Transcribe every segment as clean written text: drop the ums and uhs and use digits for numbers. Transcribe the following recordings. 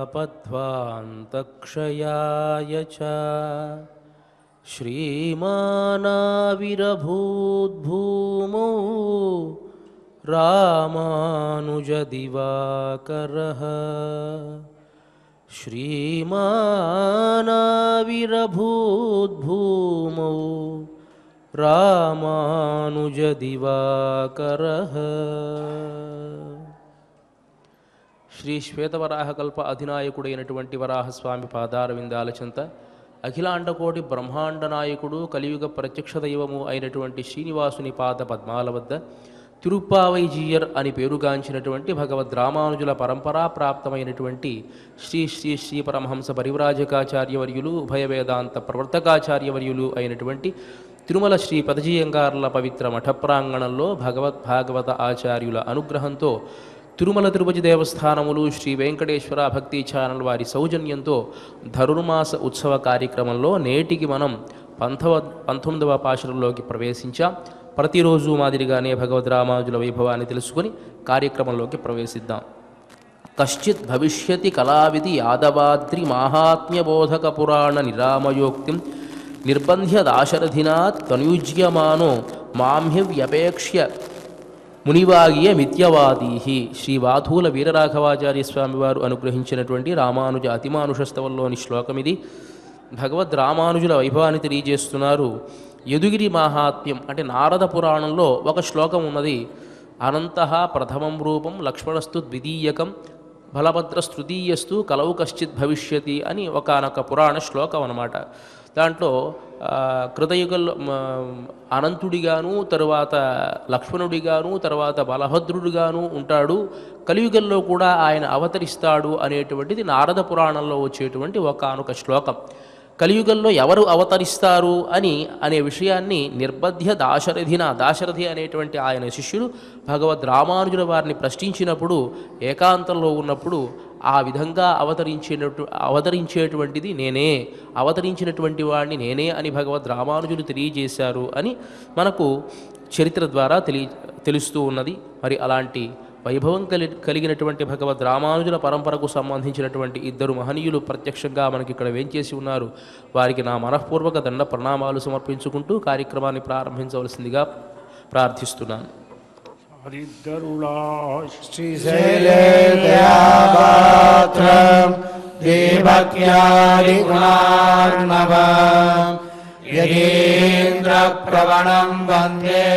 पापध्वान्तक्षयाय च श्रीमानाविरभूद्भूमौ रामानुजदिवाकरः श्रीमानाविरभूद्भूमौ रामानुजदिवाकरः। శ్రీ శ్వేతవరాహకల్ప అధినాయకుడైనటువంటి వరాహస్వామి పాదారవిందాల చెంత అఖిలాండకోటి బ్రహ్మాండ నాయకుడు కలియుగ ప్రత్యక్ష దైవము అయినటువంటి శ్రీనివాసుని పాద పద్మాల వద్ద తిరుప్పావైజీయర్ అని పేరుగాంచినటువంటి భగవద్ రామానుజుల పరంపరా ప్రాప్తమైనటువంటి శ్రీ శ్రీ శ్రీ పరమహంస పరివ్రాజకాచార్యవర్యులు ఉభయ వేదాంత ప్రవర్తకాచార్యవర్యులు అయినటువంటి తిరుమల శ్రీ పదజీయంగార్ల పవిత్ర మఠ ప్రాంగణంలో భాగవత ఆచార్యుల అనుగ్రహంతో తిరుమల తిరుపతి దేవస్థానములు శ్రీ వెంకటేశ్వర భక్తి ఛానల్ వారి సౌజన్యంతో ధనుర్మాస ఉత్సవ కార్యక్రమంలో నేటికి మనం 19వ పాశురంలోకి ప్రవేశించాం. ప్రతిరోజు మాదిరిగానే భగవద్ రామానుజుల వైభవాన్ని తెలుసుకుని కార్యక్రమంలోకి ప్రవేశిద్దాం. కశ్చిత్ భవిష్యతి కళావిధి యాదవాద్రి మాహాత్మ్యబోధక పురాణ నిరామయోక్తిం నిర్బంధ్య దాశరథినా తనుజ్యమానో మాంహ్యవ్యపేక్ష్య మునివాగియ మిథ్యవాదీ. శ్రీ వాధూల వీరరాఘవాచార్య స్వామివారు అనుగ్రహించినటువంటి రామానుజ అతిమానుషస్తవంలోని శ్లోకం ఇది. భగవద్ రామానుజుల వైభవాన్ని తెలియజేస్తున్నారు. యదుగిరి మాహాత్మ్యం అంటే నారద పురాణంలో ఒక శ్లోకం ఉన్నది. అనంతః ప్రథమం రూపం లక్ష్మణస్తు ద్వితీయకం బలభద్రస్తృతీయస్తు కలవు కశ్చిత్ భవిష్యతి అని ఒకానొక పురాణ శ్లోకం అన్నమాట. దాంట్లో కృతయుగంలో అనంతుడిగాను, తరువాత లక్ష్మణుడిగాను, తర్వాత బలభద్రుడిగాను ఉంటాడు. కలియుగంలో కూడా ఆయన అవతరిస్తాడు అనేటువంటిది నారద పురాణంలో వచ్చేటువంటి ఒకానొక శ్లోకం. కలియుగంలో ఎవరు అవతరిస్తారు అనే విషయాన్ని నిర్బధ్య దాశరథి అనేటువంటి ఆయన శిష్యుడు భగవద్ రామానుజుల వారిని ప్రశ్నించినప్పుడు ఏకాంతంలో ఉన్నప్పుడు ఆ విధంగా అవతరించేటువంటిది నేనే, అవతరించినటువంటి వాడిని నేనే అని భగవద్ రామానుజులు తెలియజేశారు అని మనకు చరిత్ర ద్వారా తెలుస్తూ ఉన్నది. మరి అలాంటి వైభవం కలిగినటువంటి భగవద్ రామానుజుల పరంపరకు సంబంధించినటువంటి ఇద్దరు మహనీయులు ప్రత్యక్షంగా మనకి ఇక్కడ వేంచేసి ఉన్నారు. వారికి నా మనఃపూర్వక దండ ప్రణామాలు సమర్పించుకుంటూ కార్యక్రమాన్ని ప్రారంభించవలసిందిగా ప్రార్థిస్తున్నాను. యదీంద్రప్రవణం వందే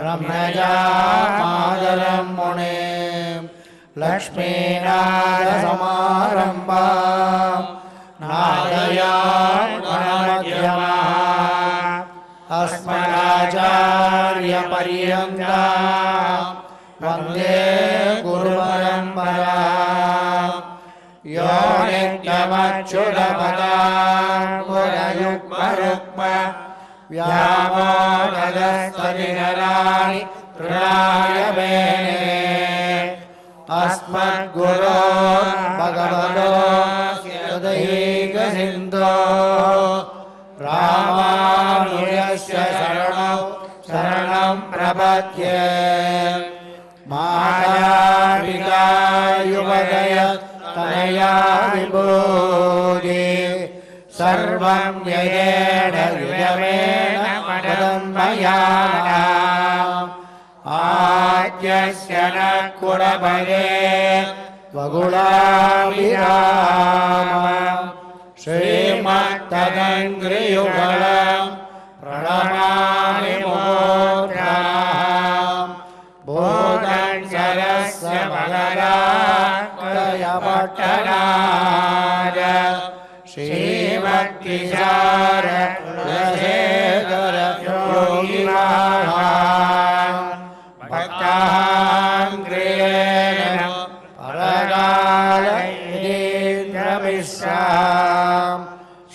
రమ్యజామాదరం మునే లక్ష్మీనాథసమారంభాం నాదయామధ్యమాం అస్మదాచార్యపర్యంతం వందే గురుపరంపరాం. యో నిత్యమచ్యుతపదాంబుజయుగ్మరుగ్మ వ్యామోహదస్తదినరాణి తృణాయ మేనే అస్మద్గురో భగవతోస్య సింధో రామానుజస్య శరణం ప్రపద్యే. మాయాపితా యువదయ తనయా విభూతి సర్వం యయేణ విరమేణ మదంబయానాం ఆద్యస్య న కులభరే వగుళాభిరామం శ్రీమత్తదంగ్రియుగళం ప్రణమామి మూర్ధాం భూతం సరస్య మగరాకయపట్టనాద శ్రీభక్తిసార కులశేఖర యోగివాహాన్ భక్తాంగ్రేణ పరగాళేంద్రమిశ్రాం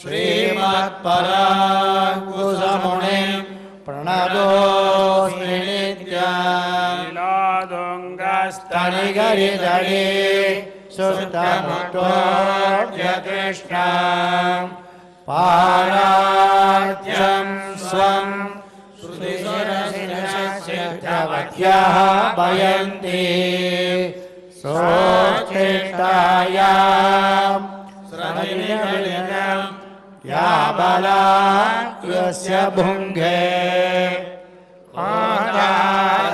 శ్రీమత్పరాంకుశమునిం ప్రణతోస్మి నిత్యం. స్తనిగరిదళే సుష్టముట్టోర్జకృష్ణం పారాజ్యం స్వం श्रुतिशिरसिद्धवत्याः भयन्ति सोच प्रतिष्ठायाम् श्रवणिनम् या बला यस्य भुङ्गे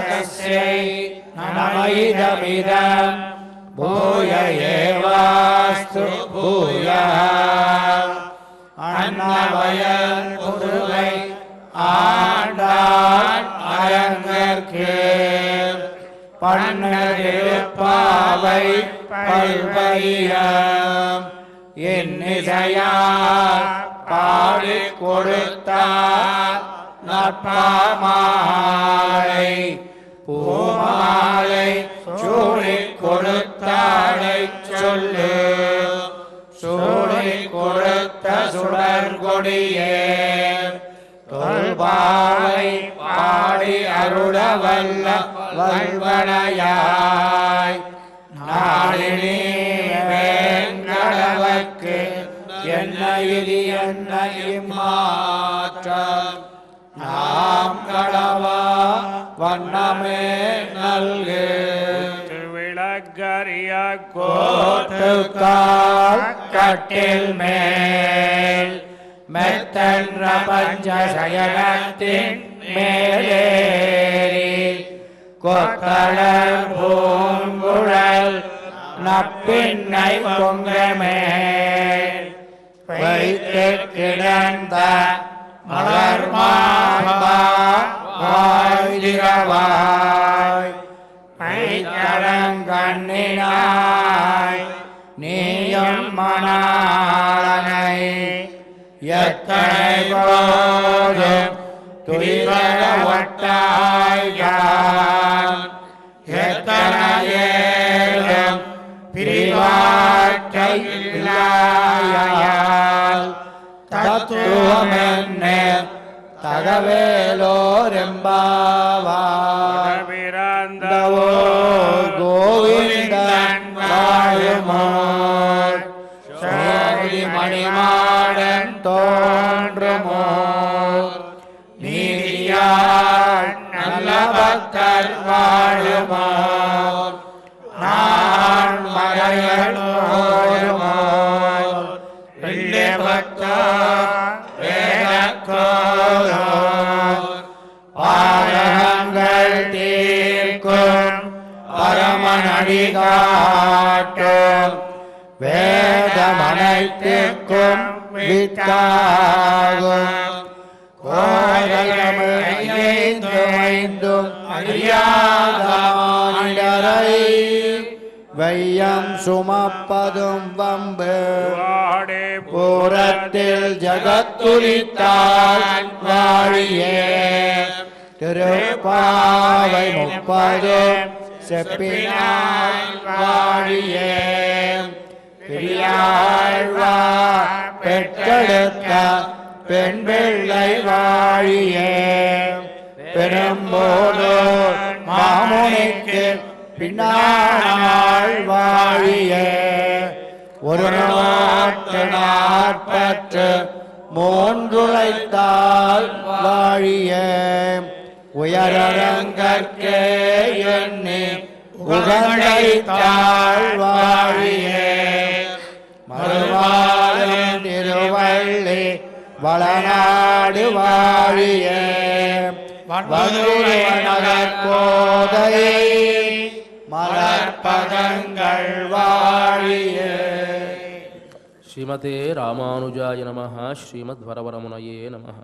तस्यै नमैदमिदम् भूय एवास्तु भूयः अन्नवयல் புதுவை ஆண்டான் அரங்கற்கு பன்னதிருப்பாவை பல்வையம் இன்னிசையால் பாடிக் கொடுத்தார் நற்பாமாலை பூமாலை சூடிக் கொடுத்தாளைச் சொல்லு சூடிக் கொடுத்த சுடர் கொடியே தொல்பாவை பாடி அருள வல்ல வல்வனையாய் நாடினி வேங்கடவர்க்கு என்ன இது என்ன இம்மாற்றம் நாம் கடவா வண்ணமே நல்கு விளக்கரிய கோட்டுக்கால் கட்டில் மேல் மெத்தன்ற பஞ்சசயனத்தின் மேலேறி கொத்தளர் பூங்குழல் நப்பின்னை பொங்கமேல் வைத்து கிடந்த மலர் மாய்திரவாய் மைக்கரங்கண்ணினாய் நீயும் மணாளனை எத்தனை போதும் துயிலழ ஒட்டாய்கான் எத்தனையேலும் பிரிவாற்றை இல்லாயால் தத்துவமென்ன தகவேலோரெம்பாவாய் பிறந்தவோ கோவிந்தன் வாழுமோ சோதி மணிமாடன் தோன்றுமோ நீதியாள் நல்ல பக்தர் வாழுமோ நான் மறையல் போருமோ வெள்ளி பக்தா வேதக்கோரோ பாரகங்கள் தீர்க்கும் பரமனடி காட்டும் வேதமனைத்திற்கும் வித்தாகும் கோயிலைந்தும் அறியாதானிடரை வையம் சுமப்பதும் வம்பு பூரத்தில் ஜகத்துரித்தால் வாழியே திருப்பாவை 30 செப்பினாய் வாழியே பெரியாழ்வார் பெற்றெடுத்த பெண் பிள்ளை வாழியே பெரும்போது மாமுனிக்கு பின்னாள் வாழியே ஒரு நாட்டு நாற்பற்று மூன்றுழைத்தால் வாழியே உயரங்கற்கே எண்ணி உகந்தைத்தாள் வாழியே மறுவாழும் திருவள்ளி வளநாடு வாழியே நகர் கோதை மலர்பதங்கள் வாழியே. శ్రీమతే రామానుజాయ నమః. శ్రీమద్వరవరమునయే నమః.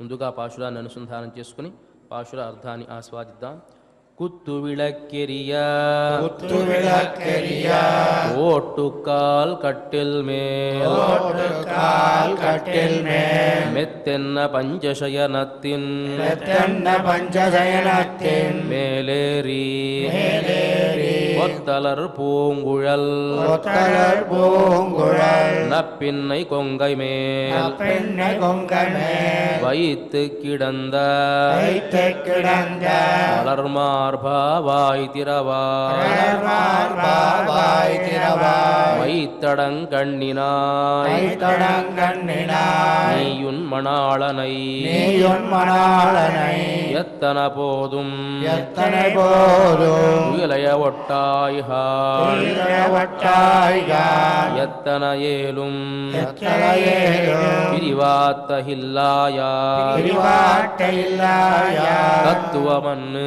ముందుగా పాశురాన్ని అనుసంధానం చేసుకుని పాశుర అర్థాన్ని ఆస్వాదిద్దాం. குத்து விளக்கெரிய ஓட்டுக்கால் கட்டில் மேல் மெத்தென்ன பஞ்சசயனத்தின் மேலேறி ஒத்தலர் பூங்குழல் நப்பின்னை கொங்கை மேல் வைத்து கிடந்த மலர்மார்பாவாய் திரவாய் மைத்தடங்கண்ணினாய் நீயுன் மணாளனை எத்தனை போதும் உயிலைய ஒட்டாய் ஒட்டாய்காள் எத்தன ஏலும் பிரிவாத்தகில்லாயா தத்துவமன்னு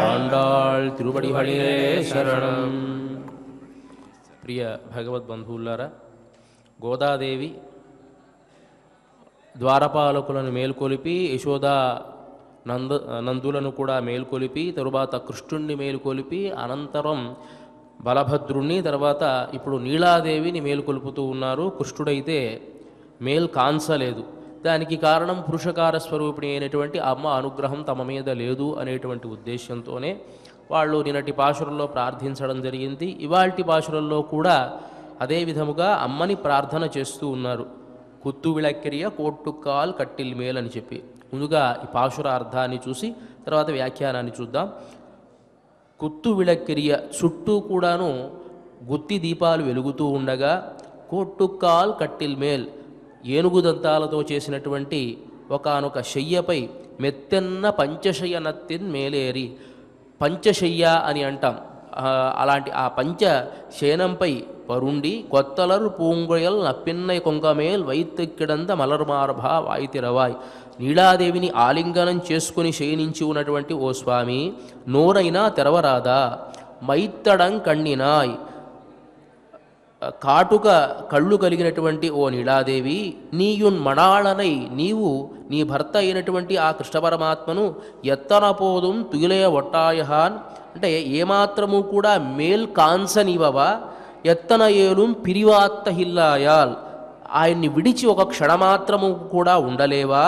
ஆண்டாள் திருவடிகளே శరణం. ప్రియ భగవద్బంధువులారా, గోదాదేవి ద్వారపాలకులను మేల్కొలిపి యశోదా నందులను కూడా మేల్కొలిపి తరువాత కృష్ణుణ్ణి మేల్కొలిపి అనంతరం బలభద్రుణ్ణి తర్వాత ఇప్పుడు నీలాదేవిని మేల్కొలుపుతూ ఉన్నారు. కృష్ణుడైతే కాంచలేదు. దానికి కారణం పురుషకార స్వరూపిణి అయినటువంటి అమ్మ అనుగ్రహం తమ మీద లేదు అనేటువంటి ఉద్దేశంతోనే వాళ్ళు నిన్నటి పాశురంలో ప్రార్థించడం జరిగింది. ఇవాల్టి పాశురంలో కూడా అదే విధముగా అమ్మని ప్రార్థన చేస్తూ ఉన్నారు. కుత్తు విళక్కిరియ కోట్టుకాల్ కట్టిల్ మేల్ అని చెప్పి ముందుగా ఈ పాశుర అర్థాన్ని చూసి తర్వాత వ్యాఖ్యానాన్ని చూద్దాం. కుత్తు విళక్కిరియ చుట్టూ కూడాను గుత్తి దీపాలు వెలుగుతూ ఉండగా కోట్టుకాల్ కట్టిల్ మేల్ ఏనుగు దంతాలతో చేసినటువంటి ఒకానొక శయ్యపై మెత్తెన్న పంచశయ్యనత్తిన్ మేలేరి, పంచశయ్య అని అంటాం. అలాంటి ఆ పంచశయనంపై పరుండి కొత్తలరు పూంగుయల్ నప్పిన్నై కొంగమేల్ వైత్తెక్కిడంత మలర్మార్భా వాయితిరవాయ్. నీలాదేవిని ఆలింగనం చేసుకుని శయనించి ఉన్నటువంటి ఓ స్వామి, నోరైనా తెరవరాదా? మైత్తడం కಣ್ಣಿనాయ్, కాటుక కళ్ళు కలిగినటువంటి ఓ నీలాదేవి, నీయున్ మణాళనై నీవు నీ భర్త అయినటువంటి ఆ కృష్ణ పరమాత్మను ఎత్తనపోదుం తుగిలయ ఒట్టాయహాన్ అంటే ఏమాత్రము కూడా మేల్ కాంసనివవా, ఎత్తన ఏలుం పిరివాత్త హిల్లాయాల్ ఆయన్ని విడిచి ఒక క్షణమాత్రము కూడా ఉండలేవా?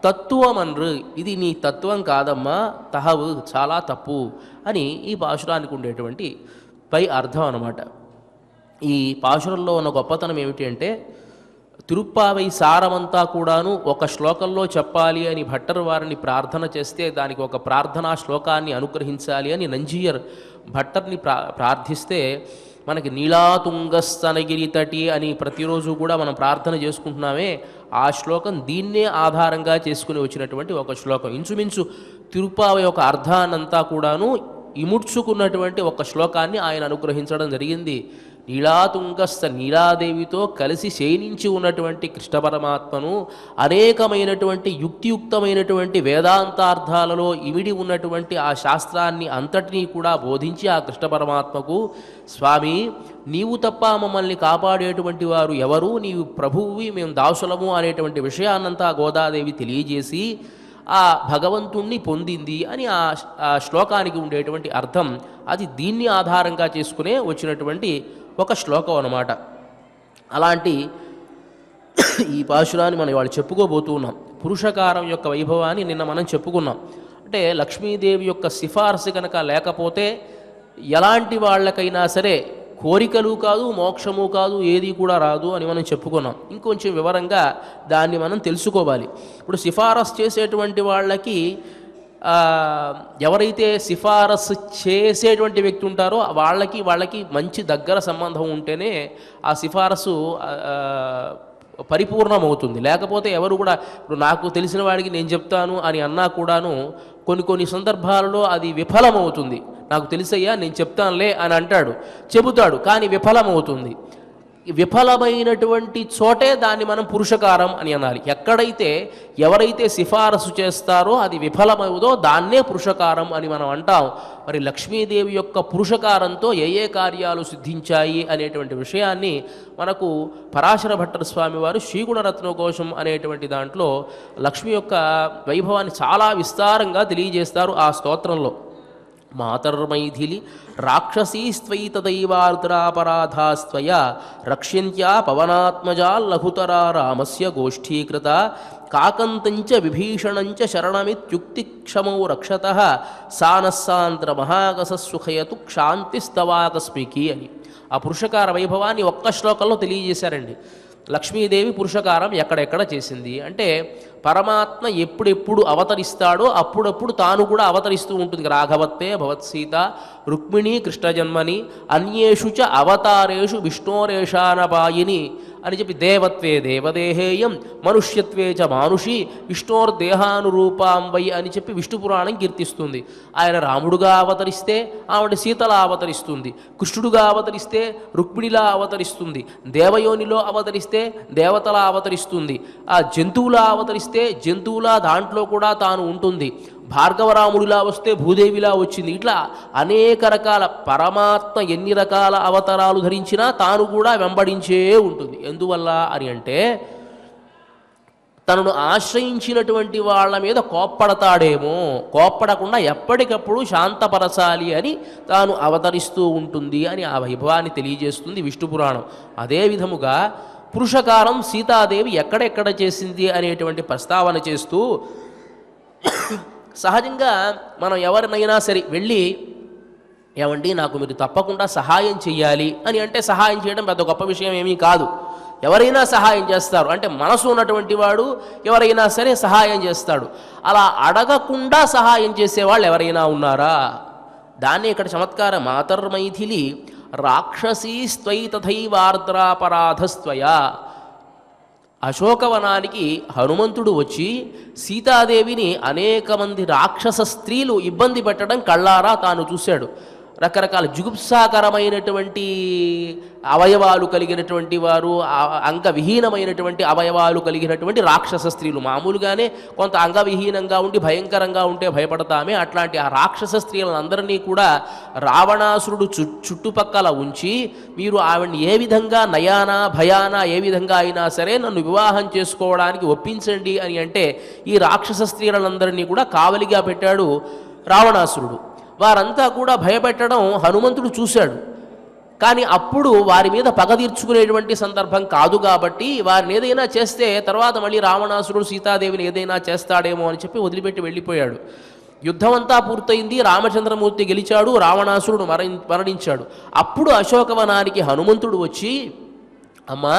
తత్వమన్రు ఇది నీ తత్వం కాదమ్మా, తహవు చాలా తప్పు అని ఈ పాశురానికి ఉండేటువంటి పై అర్థం అన్నమాట. ఈ పాశురంలో ఉన్న గొప్పతనం ఏమిటి అంటే తిరుప్పావై సారమంతా కూడాను ఒక శ్లోకంలో చెప్పాలి అని భట్టర్ వారిని ప్రార్థన చేస్తే దానికి ఒక ప్రార్థనా శ్లోకాన్ని అనుగ్రహించాలి అని నంజీయర్ భట్టర్ని ప్రార్థిస్తే మనకి నీలాతుంగస్తనగిరి తటి అని ప్రతిరోజు కూడా మనం ప్రార్థన చేసుకుంటున్నామే, ఆ శ్లోకం దీన్నే ఆధారంగా చేసుకుని వచ్చినటువంటి ఒక శ్లోకం. ఇంచుమించు తిరుప్పావై యొక్క అర్థాన్నంతా కూడాను ఇముడ్చుకున్నటువంటి ఒక శ్లోకాన్ని ఆయన అనుగ్రహించడం జరిగింది. నీలాతుంగస్థ నీలాదేవితో కలిసి శయనించి ఉన్నటువంటి కృష్ణ పరమాత్మను అనేకమైనటువంటి యుక్తియుక్తమైనటువంటి వేదాంతార్థాలలో ఇమిడి ఉన్నటువంటి ఆ శాస్త్రాన్ని అంతటినీ కూడా బోధించి ఆ కృష్ణ పరమాత్మకు, స్వామి నీవు తప్ప మమ్మల్ని కాపాడేటువంటి వారు ఎవరు, నీవు ప్రభువువి మేము దాసులము అనేటువంటి విషయాన్నంతా గోదాదేవి తెలియజేసి ఆ భగవంతుణ్ణి పొందింది అని ఆ శ్లోకానికి ఉండేటువంటి అర్థం. అది దీన్ని ఆధారంగా చేసుకునే వచ్చినటువంటి ఒక శ్లోకం అన్నమాట. అలాంటి ఈ పాశురాన్ని మనం ఇవాళ చెప్పుకోబోతూ ఉన్నాం. పురుషకారం యొక్క వైభవాన్ని నిన్న మనం చెప్పుకున్నాం. అంటే లక్ష్మీదేవి యొక్క సిఫార్సు కనుక లేకపోతే ఎలాంటి వాళ్ళకైనా సరే కోరికలు కాదు, మోక్షము కాదు, ఏది కూడా రాదు అని మనం చెప్పుకున్నాం. ఇంకొంచెం వివరంగా దాన్ని మనం తెలుసుకోవాలి. ఇప్పుడు సిఫారసు చేసేటువంటి వాళ్ళకి ఎవరైతే సిఫారసు చేసేటువంటి వ్యక్తి ఉంటారో వాళ్ళకి మంచి దగ్గర సంబంధం ఉంటేనే ఆ సిఫారసు పరిపూర్ణమవుతుంది. లేకపోతే ఎవరు కూడా ఇప్పుడు నాకు తెలిసిన వాడికి నేను చెప్తాను అని అన్నా కూడాను కొన్ని సందర్భాలలో అది విఫలమవుతుంది. నాకు తెలుసయ్యా నేను చెప్తానులే అని అంటాడు, చెబుతాడు, కానీ విఫలమవుతుంది. విఫలమైనటువంటి చోటే దాన్ని మనం పురుషకారం అని అనాలి. ఎక్కడైతే ఎవరైతే సిఫారసు చేస్తారో అది విఫలమవుదో దాన్నే పురుషకారం అని మనం అంటాం. మరి లక్ష్మీదేవి యొక్క పురుషకారంతో ఏ కార్యాలు సిద్ధించాయి అనేటువంటి విషయాన్ని మనకు పరాశర భట్టర్ స్వామి వారు శ్రీగుణరత్నకోశం అనేటువంటి దాంట్లో లక్ష్మి యొక్క వైభవాన్ని చాలా విస్తారంగా తెలియజేస్తారు ఆ స్తోత్రంలో. మాతర్మైథిలి రాక్షసీస్త్వైతదైవార్ద్రాపరాధాస్త్వయ రక్ష్యంత్యా పవనాత్మజాల్ లఘుతరా రామస్య గోష్ఠీకృత కాకంతంచ విభీషణంచ శరణమిత్యుక్తిక్షమౌ రక్షతః సానస్సాంద్ర మహాగససుఖయతు క్షాంతిస్తవాకస్మికి అని ఆ పురుషకార వైభవాన్ని ఒక్క శ్లోకంలో తెలియజేశారండి. లక్ష్మీదేవి పురుషకారం ఎక్కడెక్కడ చేసింది అంటే పరమాత్మ ఎప్పుడెప్పుడు అవతరిస్తాడో అప్పుడప్పుడు తాను కూడా అవతరిస్తూ ఉంటుంది. రాఘవత్తే భవత్సీత రుక్మిణీ కృష్ణ జన్మని అన్యేషు చ అవతారేషు విష్ణోరేషానపాయిని అని చెప్పి దేవత్వే దేవదేహేయం మనుష్యత్వే చ మానుషి విష్ణోర్దేహానురూపాం వై అని చెప్పి విష్ణు పురాణం కీర్తిస్తుంది. ఆయన రాముడుగా అవతరిస్తే ఆవిడ సీతలా అవతరిస్తుంది, కృష్ణుడుగా అవతరిస్తే రుక్మిణిలా అవతరిస్తుంది, దేవయోనిలో అవతరిస్తే దేవతలా అవతరిస్తుంది, ఆ జంతువులా అవతరిస్తే జంతువులా దాంట్లో కూడా తాను ఉంటుంది, భార్గవరాముడిలా వస్తే భూదేవిలా వచ్చింది. ఇట్లా అనేక రకాల పరమాత్మ ఎన్ని రకాల అవతారాలు ధరించినా తాను కూడా వెంబడించే ఉంటుంది. ఎందువల్ల అని అంటే తనను ఆశ్రయించినటువంటి వాళ్ళ మీద కోప్పడతాడేమో, కోప్పడకుండా ఎప్పటికప్పుడు శాంతపరచాలి అని తాను అవతరిస్తూ ఉంటుంది అని ఆ వైభవాన్ని తెలియజేస్తుంది విష్ణు పురాణం. అదే విధముగా పురుషకారం సీతాదేవి ఎక్కడెక్కడ చేసింది అనేటువంటి ప్రస్తావన చేస్తూ సహజంగా మనం ఎవరినైనా సరే వెళ్ళి ఏమండి నాకు మీరు తప్పకుండా సహాయం చెయ్యాలి అని అంటే సహాయం చేయడం పెద్ద గొప్ప విషయం ఏమీ కాదు. ఎవరైనా సహాయం చేస్తారు, అంటే మనసు ఉన్నటువంటి వాడు ఎవరైనా సరే సహాయం చేస్తాడు. అలా అడగకుండా సహాయం చేసేవాళ్ళు ఎవరైనా ఉన్నారా? దాన్ని ఇక్కడ చమత్కారం మాతర్మైథిలి రాక్షసీ స్త్వై తథైవార్ద్రాపరాధస్త్వయా. అశోకవనానికి హనుమంతుడు వచ్చి సీతాదేవిని అనేక మంది రాక్షస స్త్రీలు ఇబ్బంది పెట్టడం కళ్ళారా తాను చూశాడు. రకరకాల జుగుప్సాకరమైనటువంటి అవయవాలు కలిగినటువంటి వారు, అంగవిహీనమైనటువంటి అవయవాలు కలిగినటువంటి రాక్షస స్త్రీలు. మామూలుగానే కొంత అంగవిహీనంగా ఉండి భయంకరంగా ఉంటే భయపడతామే, అట్లాంటి ఆ రాక్షస స్త్రీలందరినీ కూడా రావణాసురుడు చుట్టుపక్కల ఉంచి మీరు ఆవిడ్ని ఏ విధంగా నయానా భయానా ఏ విధంగా అయినా సరే నన్ను వివాహం చేసుకోవడానికి ఒప్పించండి అని అంటే ఈ రాక్షస స్త్రీలందరినీ కూడా కావలిగా పెట్టాడు రావణాసురుడు. వారంతా కూడా భయపెట్టడం హనుమంతుడు చూశాడు. కానీ అప్పుడు వారి మీద పగ తీర్చుకునేటువంటి సందర్భం కాదు కాబట్టి వారిని ఏదైనా చేస్తే తర్వాత మళ్ళీ రావణాసురుడు సీతాదేవిని ఏదైనా చేస్తాడేమో అని చెప్పి వదిలిపెట్టి వెళ్ళిపోయాడు. యుద్ధమంతా పూర్తయింది, రామచంద్రమూర్తి గెలిచాడు, రావణాసురుడు మరణించాడు. అప్పుడు అశోకవనానికి హనుమంతుడు వచ్చి అమ్మా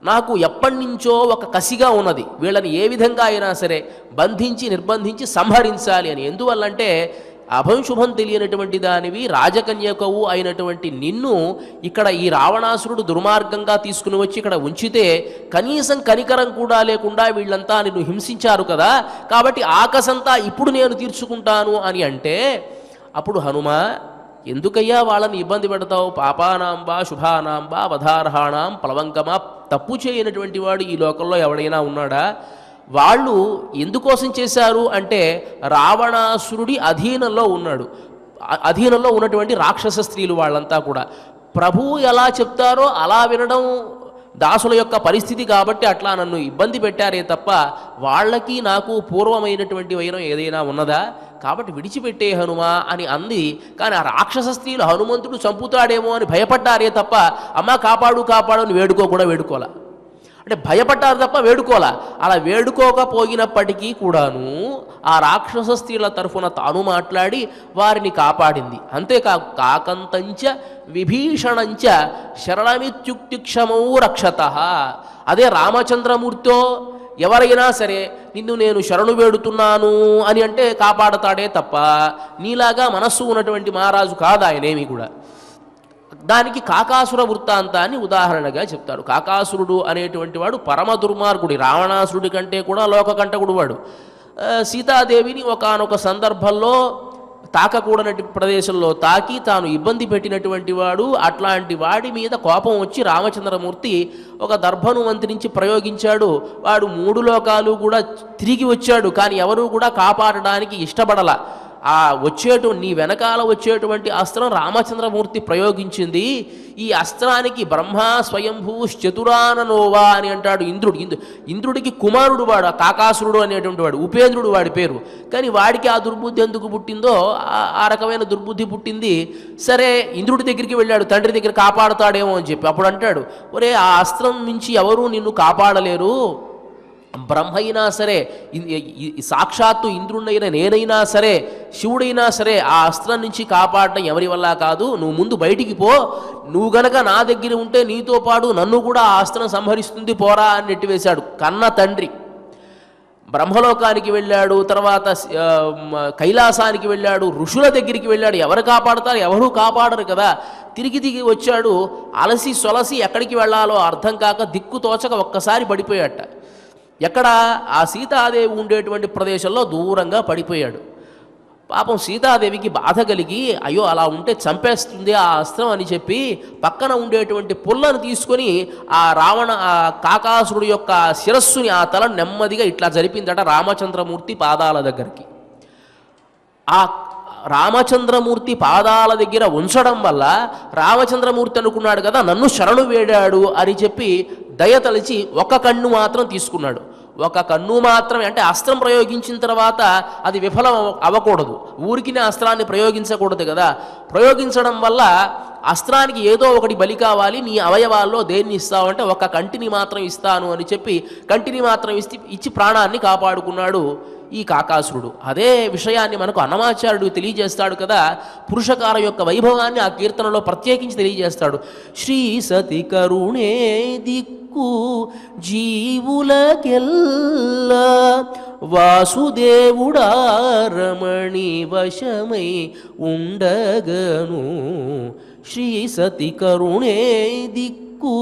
నాకు ఎప్పటి నుంచో ఒక కసిగా ఉన్నది, వీళ్ళని ఏ విధంగా అయినా సరే బంధించి నిర్బంధించి సంహరించాలి అని. ఎందువల్లంటే అభంశుభం తెలియనటువంటి దానివి రాజకన్యకవు అయినటువంటి నిన్ను ఇక్కడ ఈ రావణాసురుడు దుర్మార్గంగా తీసుకుని వచ్చి ఇక్కడ ఉంచితే కనీసం కనికరం కూడా లేకుండా వీళ్ళంతా నిన్ను హింసించారు కదా, కాబట్టి ఆకసంతా ఇప్పుడు నేను తీర్చుకుంటాను అని అంటే అప్పుడు హనుమ ఎందుకయ్యా వాళ్ళని ఇబ్బంది పెడతావు, పాపానాంబా శుభానాంబా వధార్హాణం ప్లవంకమా, తప్పు చేయనటువంటి వాడు ఈ లోకంలో ఎవడైనా ఉన్నాడా? వాళ్ళు ఎందుకోసం చేశారు అంటే రావణాసురుడి అధీనంలో ఉన్నాడు, అధీనంలో ఉన్నటువంటి రాక్షస స్త్రీలు వాళ్ళంతా కూడా ప్రభువు ఎలా చెప్తారో అలా వినడం దాసుల యొక్క పరిస్థితి కాబట్టి అట్లా నన్ను ఇబ్బంది పెట్టారే తప్ప వాళ్ళకి నాకు పూర్వమైనటువంటి వైరం ఏదైనా ఉన్నదా, కాబట్టి విడిచిపెట్టే హనుమా అని అంది. కానీ ఆ రాక్షస స్త్రీలు హనుమంతుడు చంపుతాడేమో అని భయపడ్డారే తప్ప అమ్మ కాపాడు కాపాడు అని వేడుకోలా. అంటే భయపడ్డారు తప్ప వేడుకోలా. అలా వేడుకోకపోయినప్పటికీ కూడాను ఆ రాక్షస స్త్రీల తరఫున తాను మాట్లాడి వారిని కాపాడింది. కాకంతంచ విభీషణంచ శరణమిత్యుక్తిక్షమౌ రక్షత. అదే రామచంద్రమూర్తో ఎవరైనా సరే నిన్ను నేను శరణు వేడుతున్నాను అని అంటే కాపాడతాడే తప్ప నీలాగా మనస్సు ఉన్నటువంటి మహారాజు కాదు ఆయనేమి కూడా. దానికి కాకాసుర వృత్తాంతాన్ని ఉదాహరణగా చెప్తాడు. కాకాసురుడు అనేటువంటి వాడు పరమ దుర్మార్గుడి, రావణాసురుడి కంటే కూడా లోకకంటకుడు వాడు. సీతాదేవిని ఒకానొక సందర్భంలో తాకకూడనటి ప్రదేశంలో తాకి తాను ఇబ్బంది పెట్టినటువంటి వాడు. అట్లాంటి వాడి మీద కోపం వచ్చి రామచంద్రమూర్తి ఒక దర్భను మంత్రించి ప్రయోగించాడు. వాడు 3 లోకాలు కూడా తిరిగి వచ్చాడు, కానీ ఎవరూ కూడా కాపాడడానికి ఇష్టపడల. నీ వెనకాల వచ్చేటువంటి అస్త్రం రామచంద్రమూర్తి ప్రయోగించింది. ఈ అస్త్రానికి బ్రహ్మ స్వయంభూ చతురాననోవా అని అంటాడు ఇంద్రుడికి కుమారుడు వాడు కాకాసురుడు అనేటువంటి వాడు, ఉపేంద్రుడు వాడి పేరు. కానీ వాడికి ఆ దుర్బుద్ధి ఎందుకు పుట్టిందో ఆ రకమైన దుర్బుద్ధి పుట్టింది. సరే ఇంద్రుడి దగ్గరికి వెళ్ళాడు, తండ్రి దగ్గర కాపాడుతాడేమో అని చెప్పి. అప్పుడు అంటాడు, ఒరే ఆ అస్త్రం నుంచి ఎవరూ నిన్ను కాపాడలేరు, బ్రహ్మ అయినా సరే సాక్షాత్తు ఇంద్రుడైన నేనైనా సరే శివుడైనా సరే ఆ అస్త్రం నుంచి కాపాడటం ఎవరి వల్ల కాదు, నువ్వు ముందు బయటికి పో, నువ్వు గనక నా దగ్గర ఉంటే నీతో పాటు నన్ను కూడా ఆ అస్త్రం సంహరిస్తుంది పోరా అని నెట్టివేశాడు కన్న తండ్రి. బ్రహ్మలోకానికి వెళ్ళాడు, తర్వాత కైలాసానికి వెళ్ళాడు, ఋషుల దగ్గరికి వెళ్ళాడు. ఎవరు కాపాడతారు? ఎవరూ కాపాడరు కదా. తిరిగి వచ్చాడు, అలసి సొలసి ఎక్కడికి వెళ్ళాలో అర్థం కాక దిక్కు తోచక ఒక్కసారి పడిపోయాట. ఎక్కడ? ఆ సీతాదేవి ఉండేటువంటి ప్రదేశంలో దూరంగా పడిపోయాడు. పాపం సీతాదేవికి బాధ కలిగి, అయ్యో అలా ఉంటే చంపేస్తుంది ఆ అస్త్రం అని చెప్పి పక్కన ఉండేటువంటి పుల్లను తీసుకొని ఆ కాకాసురుడు యొక్క శిరస్సుని, ఆ తల నెమ్మదిగా ఇట్లా జరిపిందట రామచంద్రమూర్తి పాదాల దగ్గరికి. ఆ రామచంద్రమూర్తి పాదాల దగ్గర ఉంచడం వల్ల రామచంద్రమూర్తి అనుకున్నాడు కదా నన్ను శరణు వేడాడు అని చెప్పి దయతలిచి ఒక కన్ను మాత్రం తీసుకున్నాడు. ఒక కన్ను మాత్రమే, అంటే అస్త్రం ప్రయోగించిన తర్వాత అది విఫలం అవ్వకూడదు, ఊరికి అస్త్రాన్ని ప్రయోగించకూడదు కదా. ప్రయోగించడం వల్ల అస్త్రానికి ఏదో ఒకటి బలి కావాలి, నీ అవయవాల్లో దేన్ని ఇస్తావంటే ఒక కంటిని మాత్రం ఇస్తాను అని చెప్పి కంటిని మాత్రం ఇచ్చి ప్రాణాన్ని కాపాడుకున్నాడు ఈ కాకాసురుడు. అదే విషయాన్ని మనకు అన్నమాచార్యుడు తెలియజేస్తాడు కదా. పురుషకార యొక్క వైభవాన్ని ఆ కీర్తనలో ప్రత్యేకించి తెలియజేస్తాడు. శ్రీ సతి కరుణే దిక్కు జీవులకెల్ల వాసుదేవుడా రమణి వశమై ఉండగను. శ్రీ సతి కరుణే దిక్కు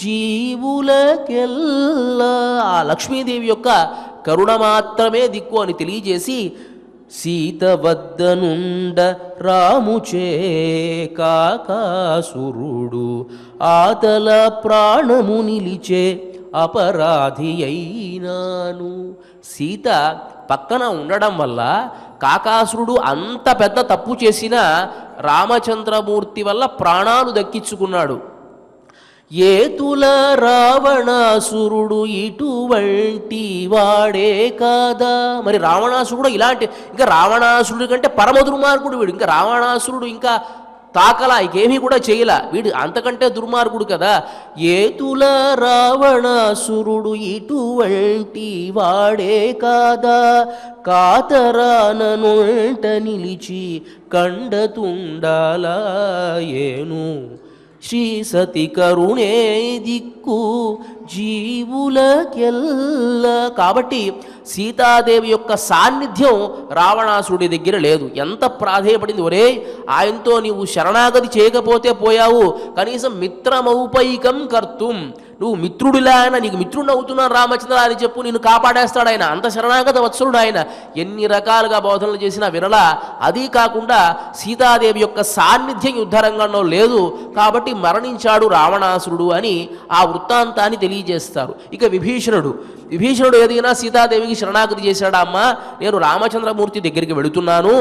జీవులకెల్లా, ఆ లక్ష్మీదేవి యొక్క కరుణ మాత్రమే దిక్కు అని తెలియజేసి సీత వద్దనుండ రాముచే కాకాసురుడు ఆతల ప్రాణము నిలిచే అపరాధి అయినాను. సీత పక్కన ఉండడం వల్ల కాకాసురుడు అంత పెద్ద తప్పు చేసినా రామచంద్రమూర్తి వల్ల ప్రాణాలు దక్కించుకున్నాడు. ఏతుల రావణాసురుడు ఇటువంటి వాడే కాదా. మరి రావణాసురుడు ఇలాంటి, ఇంకా రావణాసురుడి కంటే పరమ దుర్మార్గుడు వీడు. ఇంకా రావణాసురుడు ఇంకా తాకలా, ఇంకేమీ కూడా చేయలా, వీడు అంతకంటే దుర్మార్గుడు కదా. ఏతుల రావణాసురుడు ఇటువంటి వాడే కాదా, కాతరాననుంట నిలిచి కండతుండాలా ఏను. శ్రీ సతి కరుణే దిక్కు జీవులకెల్ల. కాబట్టి సీతాదేవి యొక్క సాన్నిధ్యం రావణాసురుడి దగ్గర లేదు. ఎంత ప్రాధేయపడింది, ఒరే ఆయనతో నీవు శరణాగతి చేయకపోతే పోయావు, కనీసం మిత్రమౌపైకం కర్తుం, నువ్వు మిత్రుడిలా ఆయన, నీకు మిత్రుడిని అవుతున్నాను రామచంద్ర అని చెప్పు, నిన్ను కాపాడేస్తాడు ఆయన, అంత శరణాగత వత్సలుడు ఆయన. ఎన్ని రకాలుగా బోధనలు చేసినా వినలా. అది కాకుండా సీతాదేవి యొక్క సాన్నిధ్యం యుద్ధరంగంలో లేదు కాబట్టి మరణించాడు రావణాసురుడు అని ఆ వృత్తాంతాన్ని తెలియజేస్తారు. ఇక విభీషణుడు ఏదైనా సీతాదేవికి శరణాగతి చేశాడా, అమ్మా నేను రామచంద్రమూర్తి దగ్గరికి వెళుతున్నాను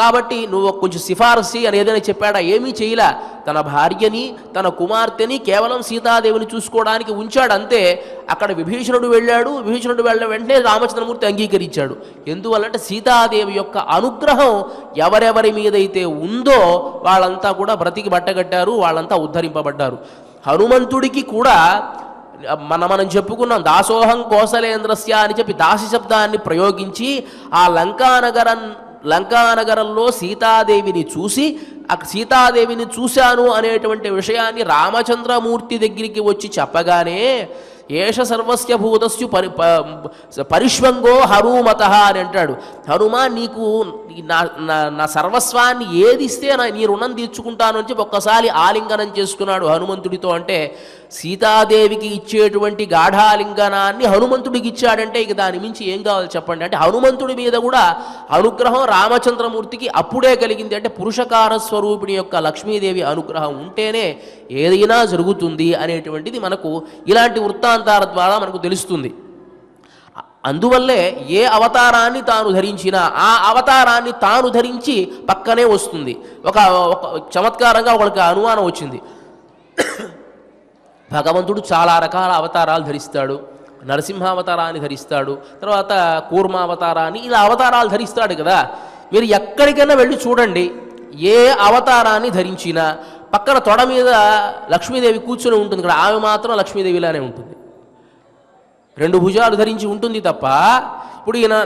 కాబట్టి నువ్వు కొంచెం సిఫారసు అని ఏదైనా చెప్పాడా? ఏమీ చేయలే. తన భార్యని తన కుమార్తెని కేవలం సీతాదేవిని చూసుకోవడానికి ఉంచాడు అంతే. అక్కడ విభీషణుడు వెళ్ళాడు, విభీషణుడు వెళ్ళిన వెంటనే రామచంద్రమూర్తి అంగీకరించాడు. ఎందువల్లంటే సీతాదేవి యొక్క అనుగ్రహం ఎవరెవరి మీదైతే ఉందో వాళ్ళంతా కూడా బ్రతికి బట్టగట్టారు, వాళ్ళంతా ఉద్ధరింపబడ్డారు. హనుమంతుడికి కూడా మనం చెప్పుకున్నాం, దాసోహం కోసలేంద్రస్య అని చెప్పి దాసి శబ్దాన్ని ప్రయోగించి ఆ లంకానగరంలో సీతాదేవిని చూశాను అనేటువంటి విషయాన్ని రామచంద్రమూర్తి దగ్గరికి వచ్చి చెప్పగానే ఏష సర్వస్య భూతస్యు పరిష్వంగో హనుమత అని అంటాడు. హనుమా నీకు నా సర్వస్వాన్ని ఏది ఇస్తే నీ రుణం తీర్చుకుంటాను అని చెప్పి ఒక్కసారి ఆలింగనం చేసుకున్నాడు హనుమంతుడితో. అంటే సీతాదేవికి ఇచ్చేటువంటి గాఢాలింగనాన్ని హనుమంతుడికి ఇచ్చాడంటే ఇక దాని మించి ఏం కావాలి చెప్పండి. అంటే హనుమంతుడి మీద కూడా అనుగ్రహం రామచంద్రమూర్తికి అప్పుడే కలిగింది. అంటే పురుషకార స్వరూపిణి యొక్క లక్ష్మీదేవి అనుగ్రహం ఉంటేనే ఏదైనా జరుగుతుంది అనేటువంటిది మనకు ఇలాంటి వృత్తాంతాల ద్వారా మనకు తెలుస్తుంది. అందువల్లే ఏ అవతారాన్ని తాను ధరించినా ఆ అవతారాన్ని తాను ధరించి పక్కనే వస్తుంది. ఒక చమత్కారంగా ఒకరికి అనుమానం వచ్చింది. భగవంతుడు చాలా రకాల అవతారాలు ధరిస్తాడు. నరసింహావతారాన్ని ధరిస్తాడు, తర్వాత కూర్మావతారాన్ని, ఇలా అవతారాలు ధరిస్తాడు కదా. మీరు ఎక్కడికైనా వెళ్ళి చూడండి, ఏ అవతారాన్ని ధరించినా పక్కన తొడ మీద లక్ష్మీదేవి కూర్చొని ఉంటుంది కదా, ఆమె మాత్రం లక్ష్మీదేవిలానే ఉంటుంది. 2 భుజాలు ధరించి ఉంటుంది తప్ప. ఇప్పుడు ఈయన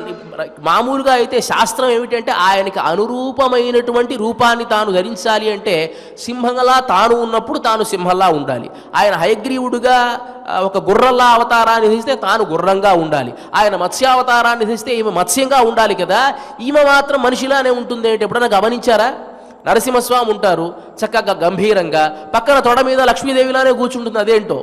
మామూలుగా అయితే శాస్త్రం ఏమిటంటే ఆయనకి అనురూపమైనటువంటి రూపాన్ని తాను ధరించాలి అంటే సింహంలా తాను ఉన్నప్పుడు తాను సింహంలా ఉండాలి. ఆయన హయగ్రీవుడుగా ఒక గుర్రంలా అవతారాన్ని ధరిస్తే తాను గుర్రంగా ఉండాలి. ఆయన మత్స్యావతారాన్ని ధరిస్తే ఈమె మత్స్యంగా ఉండాలి కదా. ఈమె మాత్రం మనిషిలానే ఉంటుంది అంటే ఎప్పుడైనా గమనించారా? నరసింహస్వామి ఉంటారు చక్కగా గంభీరంగా, పక్కన తొడ మీద లక్ష్మీదేవిలానే కూర్చుంటుంది, అదేంటో.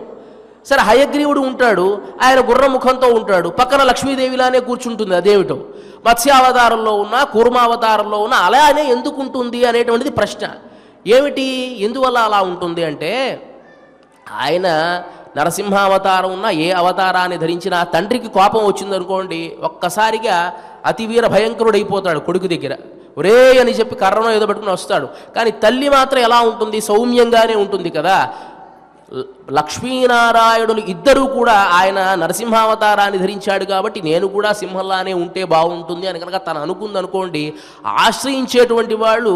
సరే హయగ్రీవుడు ఉంటాడు, ఆయన గుర్ర ముఖంతో ఉంటాడు, పక్కన లక్ష్మీదేవిలానే కూర్చుంటుంది, అదేమిటో. మత్స్యావతారంలో ఉన్న కూర్మావతారంలో ఉన్న అలానే ఎందుకు ఉంటుంది అనేటువంటిది ప్రశ్న. ఏమిటి, ఎందువల్ల అలా ఉంటుంది అంటే ఆయన నరసింహావతారం ఉన్న ఏ అవతారాన్ని ధరించినా తండ్రికి కోపం వచ్చిందనుకోండి ఒక్కసారిగా అతివీర భయంకరుడైపోతాడు కొడుకు దగ్గర. ఒరే అని చెప్పి కర్రను ఏదో పెట్టుకుని వస్తాడు. కానీ తల్లి మాత్రం ఎలా ఉంటుంది, సౌమ్యంగానే ఉంటుంది కదా. లక్ష్మీనారాయణులు ఇద్దరూ కూడా ఆయన నరసింహావతారాన్ని ధరించాడు కాబట్టి నేను కూడా సింహంలానే ఉంటే బాగుంటుంది అని కనుక తను అనుకుందనుకోండి, ఆశ్రయించేటువంటి వాళ్ళు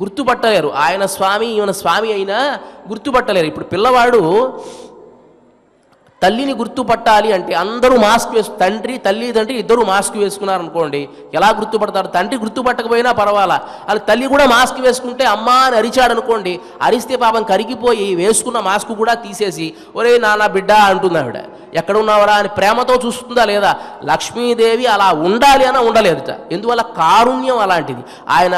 గుర్తుపట్టలేరు. ఆయన స్వామి ఈయన స్వామి అయినా గుర్తుపట్టలేరు. ఇప్పుడు పిల్లవాడు తల్లిని గుర్తుపట్టాలి అంటే అందరూ మాస్క్ తండ్రి తల్లిదండ్రి ఇద్దరు మాస్క్ వేసుకున్నారనుకోండి, ఎలా గుర్తుపడతారు? తండ్రి గుర్తుపట్టకపోయినా పర్వాలా, అలా తల్లి కూడా మాస్క్ వేసుకుంటే అమ్మా అని అరిచాడు అనుకోండి, అరిస్తే పాపం కరిగిపోయి వేసుకున్న మాస్క్ కూడా తీసేసి ఒరే నాన్న బిడ్డ అంటుంది ఆవిడ. ఎక్కడున్నావరా అని ప్రేమతో చూస్తుందా లేదా? లక్ష్మీదేవి అలా ఉండాలి అని ఉండలేదుట. ఎందువల్ల? కారుణ్యం అలాంటిది. ఆయన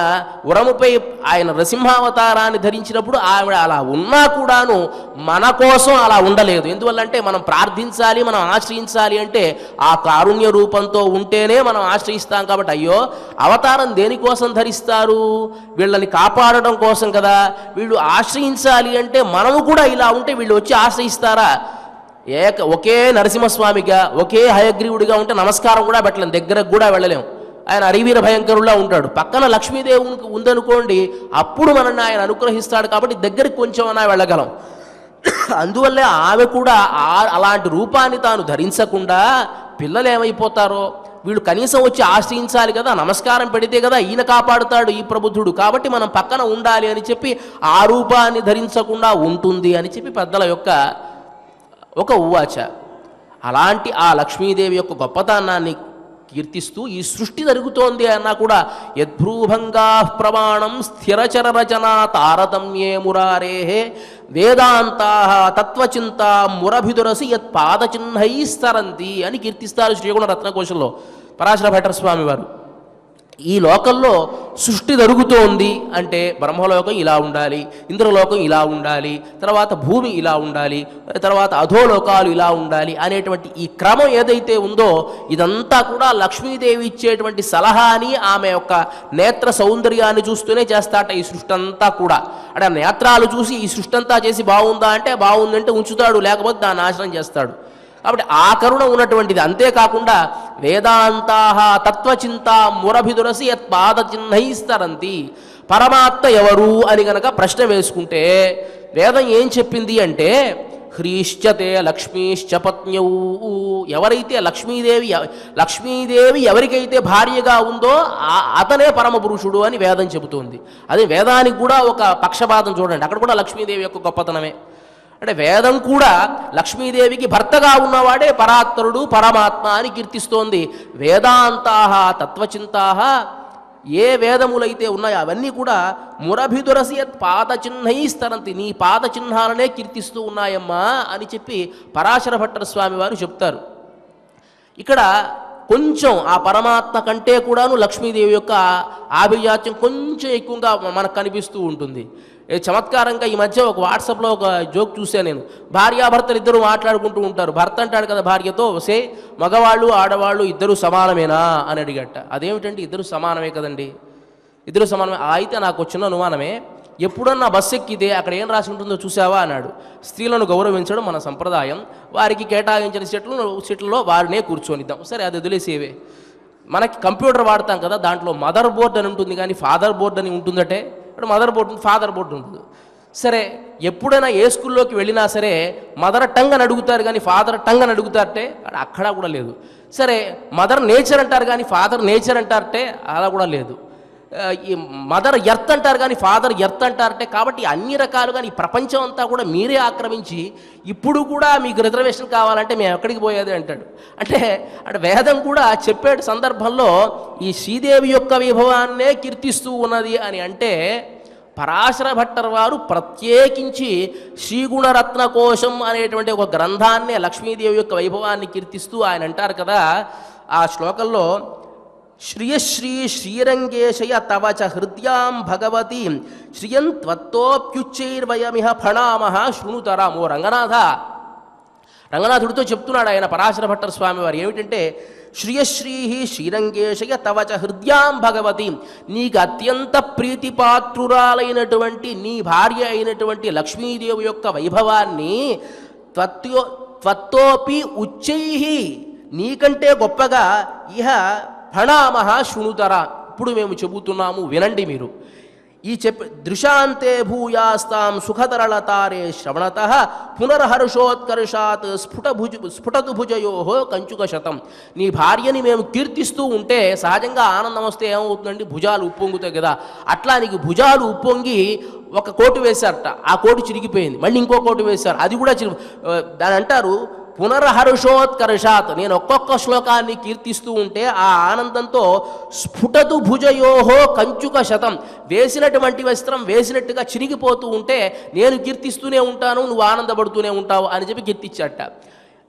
ఉరముపై ఆయన నరసింహావతారాన్ని ధరించినప్పుడు ఆవిడ అలా ఉన్నా కూడాను మన కోసం అలా ఉండలేదు. ఎందువల్ల అంటే మనం ప్రార్థించాలి, మనం ఆశ్రయించాలి అంటే ఆ కారుణ్య రూపంతో ఉంటేనే మనం ఆశ్రయిస్తాం. కాబట్టి అయ్యో అవతారం దేనికోసం ధరిస్తారు? వీళ్ళని కాపాడడం కోసం కదా. వీళ్ళు ఆశ్రయించాలి అంటే మనము కూడా ఇలా ఉంటే వీళ్ళు వచ్చి ఆశ్రయిస్తారా? ఒకే నరసింహస్వామిగా ఒకే హయగ్రీవుడిగా ఉంటే నమస్కారం కూడా పెట్టలేం, దగ్గరకు కూడా వెళ్ళలేం. ఆయన అరివీర భయంకరులా ఉంటాడు, పక్కన లక్ష్మీదేవునికి ఉందనుకోండి అప్పుడు మనల్ని ఆయన అనుగ్రహిస్తాడు. కాబట్టి దగ్గరికి కొంచెం అన్నా వెళ్ళగలం. అందువల్లే ఆమె కూడా అలాంటి రూపాన్ని తాను ధరించకుండా పిల్లలు ఏమైపోతారో, వీళ్ళు కనీసం వచ్చి ఆశ్రయించాలి కదా, నమస్కారం పెడితే కదా ఈయన కాపాడుతాడు ఈ ప్రబుద్ధుడు, కాబట్టి మనం పక్కన ఉండాలి అని చెప్పి ఆ రూపాన్ని ధరించకుండా ఉంటుంది అని చెప్పి పెద్దల యొక్క ఒక ఉవాచ. అలాంటి ఆ లక్ష్మీదేవి యొక్క గొప్పతనాన్ని కీర్తిస్తూ ఈ సృష్టి జరుగుతోంది అన్నా కూడా యద్భ్రూభంగా ప్రమాణం స్థిరచర రచన తారతమ్యే మురారేహే వేదాంతా తత్వచింత మురభిదురసి యత్ పాదచిహ్నైస్తరంతి అని కీర్తిస్తారు శ్రీగుణ రత్నకోశంలో పరాశర భట్టర్ స్వామి వారు. ఈ లోకంలో సృష్టి జరుగుతోంది అంటే బ్రహ్మలోకం ఇలా ఉండాలి, ఇంద్రలోకం ఇలా ఉండాలి, తర్వాత భూమి ఇలా ఉండాలి, తర్వాత అధోలోకాలు ఇలా ఉండాలి అనేటువంటి ఈ క్రమం ఏదైతే ఉందో ఇదంతా కూడా లక్ష్మీదేవి ఇచ్చేటువంటి సలహా అని ఆమె యొక్క నేత్ర సౌందర్యాన్ని చూస్తూనే చేస్తాట ఈ సృష్టి అంతా కూడా. అంటే నేత్రాలు చూసి ఈ సృష్టి అంతా చేసి బాగుందా అంటే బాగుందంటే ఉంచుతాడు, లేకపోతే దాన్ని నాశనం చేస్తాడు. కాబట్టి ఆ కరుణ ఉన్నటువంటిది. అంతేకాకుండా వేదాంతా తత్వచింత మురభిదురసి యత్ పాదచిహ్నైస్తరంతి, పరమాత్మ ఎవరు అని గనక ప్రశ్న వేసుకుంటే వేదం ఏం చెప్పింది అంటే హ్రీశ్చతే లక్ష్మీశ్చ పత్న్యౌ, ఎవరైతే లక్ష్మీదేవి ఎవరికైతే భార్యగా ఉందో అతనే పరమ పురుషుడు అని వేదం చెబుతోంది. అదే వేదానికి కూడా ఒక పక్షపాతం చూడండి, అక్కడ కూడా లక్ష్మీదేవి యొక్క గొప్పతనమే. అంటే వేదం కూడా లక్ష్మీదేవికి భర్తగా ఉన్నవాడే పరాత్పరుడు పరమాత్మ అని కీర్తిస్తోంది. వేదాంతా తత్వచింతా ఏ వేదములైతే ఉన్నాయో అవన్నీ కూడా మురభిదురసి యత్ పాదచిహ్నైస్తరంతి, నీ పాదచిహ్నాలనే కీర్తిస్తూ ఉన్నాయమ్మా అని చెప్పి పరాశర భట్టర్ స్వామి వారు చెప్తారు. ఇక్కడ కొంచెం ఆ పరమాత్మ కంటే కూడాను లక్ష్మీదేవి యొక్క ఆభిజాత్యం కొంచెం ఎక్కువగా మనకు కనిపిస్తూ ఉంటుంది. చమత్కారంగా ఈ మధ్య ఒక వాట్సాప్లో ఒక జోక్ చూశాను నేను. భార్యాభర్తలు ఇద్దరు మాట్లాడుకుంటూ ఉంటారు. భర్త అంటాడు కదా భార్యతో, సే మగవాళ్ళు ఆడవాళ్ళు ఇద్దరు సమానమేనా అని అడిగట. అదేమిటండి ఇద్దరు సమానమే కదండి, ఇద్దరు సమానమే. అయితే నాకు వచ్చిన అనుమానమే, ఎప్పుడన్నా బస్సు ఎక్కితే అక్కడ ఏం రాసి ఉంటుందో చూసావా అన్నాడు. స్త్రీలను గౌరవించడం మన సంప్రదాయం, వారికి కేటాయించిన సీట్లలో వారినే కూర్చొనిద్దాం. సరే అది వదిలేసేవే. మనకి కంప్యూటర్ వాడతాం కదా, దాంట్లో మదర్ బోర్డ్ అని ఉంటుంది కానీ ఫాదర్ బోర్డ్ అని ఉంటుందటే. ఇప్పుడు మదర్ బోర్డు ఫాదర్ బోర్డు ఉంటుంది. సరే ఎప్పుడైనా ఏ స్కూల్లోకి వెళ్ళినా సరే మదర్ టంగ్ అని అడుగుతారు కానీ ఫాదర్ టంగ్ అని అడుగుతారటే అక్కడ కూడా లేదు. సరే మదర్ నేచర్ అంటారు కానీ ఫాదర్ నేచర్ అంటారటే అలా కూడా లేదు. ఈ మదర్ ఎర్త్ అంటారు కానీ ఫాదర్ ఎర్త్ అంటారంటే, కాబట్టి అన్ని రకాలుగా ఈ ప్రపంచం అంతా కూడా మీరే ఆక్రమించి ఇప్పుడు కూడా మీకు రిజర్వేషన్ కావాలంటే మేము ఎక్కడికి పోయేది అంటాడు. అంటే వేదం కూడా చెప్పే సందర్భంలో ఈ శ్రీదేవి యొక్క వైభవాన్నే కీర్తిస్తూ ఉన్నది అని అంటే, పరాశర భట్టర్ వారు ప్రత్యేకించి శ్రీగుణరత్న కోశం అనేటువంటి ఒక గ్రంథాన్నే లక్ష్మీదేవి యొక్క వైభవాన్ని కీర్తిస్తూ ఆయన అంటారు కదా ఆ శ్లోకంలో, శ్రియశ్రీ శ్రీరంగేశయ తవచ హృద్యాం భగవతి శ్రియం త్వత్తోప్యుచ్చైర్వయమిహ ఫణామహ శృణుతరాం. ఓ రంగనాథుడితో చెప్తున్నాడు ఆయన పరాశర భట్టర్ స్వామి వారు ఏమిటంటే, శ్రియశ్రీ శ్రీరంగేశయ తవచ హృద్యాం భగవతి, నీకు అత్యంత ప్రీతిపాత్రురాలైనటువంటి నీ భార్య అయినటువంటి లక్ష్మీదేవి యొక్క వైభవాన్ని త్వత్తోపి ఉచ్చై నీకంటే గొప్పగా ఇహ ఫణామహ శృణుతర, ఇప్పుడు మేము చెబుతున్నాము వినండి మీరు. ఈ దృశాంతే భూయాస్తాం సుఖతరళతారే శ్రవణత పునర్హర్షోత్కర్షాత్ స్ఫుటతు భుజయో కంచుక శతం. నీ భార్యని మేము కీర్తిస్తూ ఉంటే సహజంగా ఆనందం వస్తే ఏమవుతుందండి, భుజాలు ఉప్పొంగుతాయి కదా, అట్లా నీకు భుజాలు ఉప్పొంగి ఒక కోటు వేశారట, ఆ కోటు చిరిగిపోయింది, మళ్ళీ ఇంకో కోటు వేశారు, అది కూడా దాని అంటారు పునర్హర్షోత్కర్షాత్. నేను ఒక్కొక్క శ్లోకాన్ని కీర్తిస్తూ ఉంటే ఆ ఆనందంతో స్ఫుటతు భుజయోహో కంచుక శతం, వేసినటువంటి వస్త్రం వేసినట్టుగా చిరిగిపోతూ ఉంటే నేను కీర్తిస్తూనే ఉంటాను, నువ్వు ఆనందపడుతూనే ఉంటావు అని చెప్పి కీర్తించట.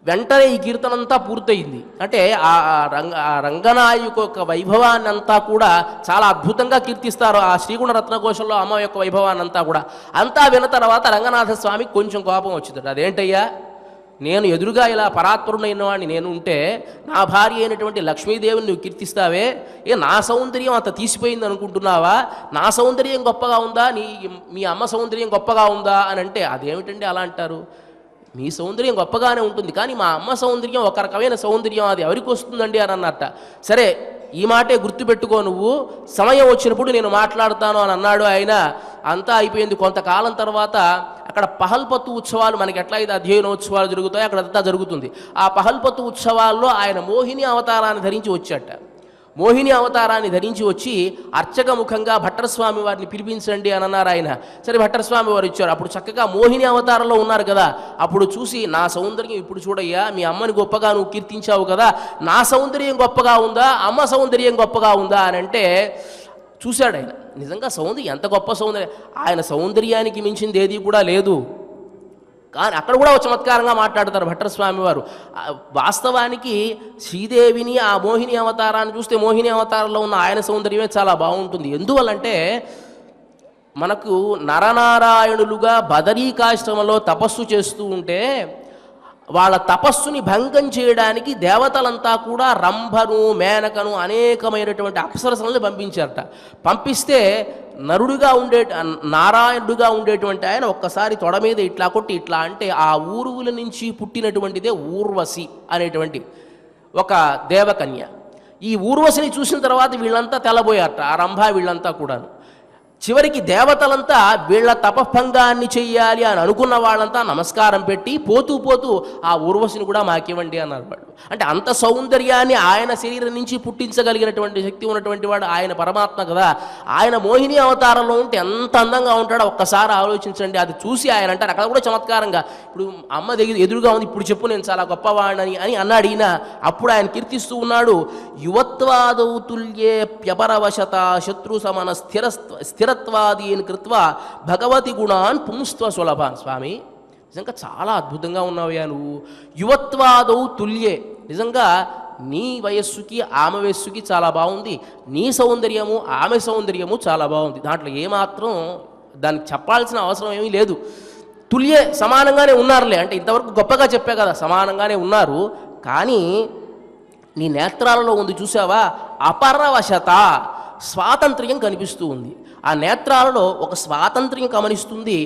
వెంటనే ఈ కీర్తనంతా పూర్తయింది. అంటే ఆ రంగనాయకు యొక్క వైభవాన్ని అంతా కూడా చాలా అద్భుతంగా కీర్తిస్తారు ఆ శ్రీగుణరత్న కోశంలో అమ్మ యొక్క వైభవాన్ని అంతా కూడా. అంతా విన్న తర్వాత రంగనాథ స్వామి కొంచెం కోపం వచ్చిందట. అదేంటయ్యా, నేను ఎదురుగా ఇలా పరాత్పరుడైన వాడిని నేను ఉంటే నా భార్య అయినటువంటి లక్ష్మీదేవిని నువ్వు కీర్తిస్తావే, నా సౌందర్యం అంత తీసిపోయింది అనుకుంటున్నావా, నా సౌందర్యం గొప్పగా ఉందా, మీ అమ్మ సౌందర్యం గొప్పగా ఉందా అని అంటే, అదేమిటండి అలా అంటారు, మీ సౌందర్యం గొప్పగానే ఉంటుంది కానీ మా అమ్మ సౌందర్యం ఒక రకమైన సౌందర్యం, అది ఎవరికి వస్తుందండి అని అన్నట్ట. సరే ఈ మాటే గుర్తుపెట్టుకో, నువ్వు సమయం వచ్చినప్పుడు నేను మాట్లాడతాను అని అన్నాడు ఆయన. అంతా అయిపోయింది. కొంతకాలం తర్వాత అక్కడ పహల్పత్తు ఉత్సవాలు, మనకి ఎట్లా అయితే అధ్యయనోత్సవాలు జరుగుతాయో అక్కడ అంతా జరుగుతుంది. ఆ పహల్పత్తు ఉత్సవాల్లో ఆయన మోహిని అవతారాన్ని ధరించి వచ్చాట. మోహిని అవతారాన్ని ధరించి వచ్చి అర్చక ముఖంగా భట్టరస్వామి వారిని పిలిపించండి అని అన్నారు ఆయన. సరే భట్టరస్వామి వారు ఇచ్చారు. అప్పుడు చక్కగా మోహిని అవతారంలో ఉన్నారు కదా, అప్పుడు చూసి నా సౌందర్యం ఇప్పుడు చూడయ్యా, మీ అమ్మని గొప్పగా నువ్వు కీర్తించావు కదా, నా సౌందర్యం గొప్పగా ఉందా అమ్మ సౌందర్యం గొప్పగా ఉందా అని అంటే చూశాడు ఆయన. నిజంగా సౌందర్యం ఎంత గొప్ప సౌందర్యం, ఆయన సౌందర్యానికి మించింది ఏది కూడా లేదు. కానీ అక్కడ కూడా చమత్కారంగా మాట్లాడతారు భట్టరస్వామి వారు. వాస్తవానికి శ్రీదేవిని ఆ మోహిని అవతారాన్ని చూస్తే మోహిని అవతారంలో ఉన్న ఆయన సౌందర్యమే చాలా బాగుంటుంది. ఎందువల్లంటే మనకు నరనారాయణులుగా బదరీకాశ్రమంలో తపస్సు చేస్తూ ఉంటే వాళ్ళ తపస్సుని భంగం చేయడానికి దేవతలంతా కూడా రంభను మేనకను అనేకమైనటువంటి అప్సరసలను పంపించారట. పంపిస్తే నరుడుగా నారాయణుడుగా ఉండేటువంటి ఆయన ఒక్కసారి తొడ మీద ఇట్లా కొట్టి ఇట్లా అంటే ఆ ఊరువుల నుంచి పుట్టినటువంటిదే ఊర్వశి అనేటువంటి ఒక దేవకన్య. ఈ ఊర్వశిని చూసిన తర్వాత వీళ్ళంతా తెల్లబోయారట, ఆ రంభ వీళ్ళంతా కూడాను. చివరికి దేవతలంతా వీళ్ళ తపభంగాన్ని చెయ్యాలి అని అనుకున్న వాళ్ళంతా నమస్కారం పెట్టి పోతూ పోతూ ఆ ఊర్వశిని కూడా మాకివ్వండి అన్నారు వాళ్ళు. అంటే అంత సౌందర్యాన్ని ఆయన శరీరం నుంచి పుట్టించగలిగినటువంటి శక్తి ఉన్నటువంటి వాడు ఆయన పరమాత్మ కదా. ఆయన మోహిని అవతారంలో ఉంటే ఎంత అందంగా ఉంటాడో ఒక్కసారి ఆలోచించండి. అది చూసి ఆయన అంటారు అక్కడ కూడా చమత్కారంగా, ఇప్పుడు అమ్మ ఎదురుగా ఉంది, ఇప్పుడు చెప్పు నేను చాలా గొప్పవాడిని అని అన్నాడు ఈయన. అప్పుడు ఆయన కీర్తిస్తూ ఉన్నాడు, యువత్వాదౌతుల్యే ప్యపరవశత శత్రు సమన స్థిరత్వాదీన్ కృత్వా భగవతి గుణాన్ పుంస్త్వ సులభాన్. స్వామి నిజంగా చాలా అద్భుతంగా ఉన్నావయ్యా నువ్వు. యువత్వాదౌ తుల్యే, నిజంగా నీ వయస్సుకి ఆమె వయస్సుకి చాలా బాగుంది, నీ సౌందర్యము ఆమె సౌందర్యము చాలా బాగుంది, దాంట్లో ఏమాత్రం దానికి చెప్పాల్సిన అవసరం ఏమీ లేదు. తుల్యే, సమానంగానే ఉన్నారులే. అంటే ఇంతవరకు గొప్పగా చెప్పే కదా, సమానంగానే ఉన్నారు. కానీ నీ నేత్రాలలో ఉంది చూసావా అపరవశత, స్వాతంత్ర్యం కనిపిస్తూ ఉంది. ఆ నేత్రాలలో ఒక స్వాతంత్ర్యం గమనిస్తుంది.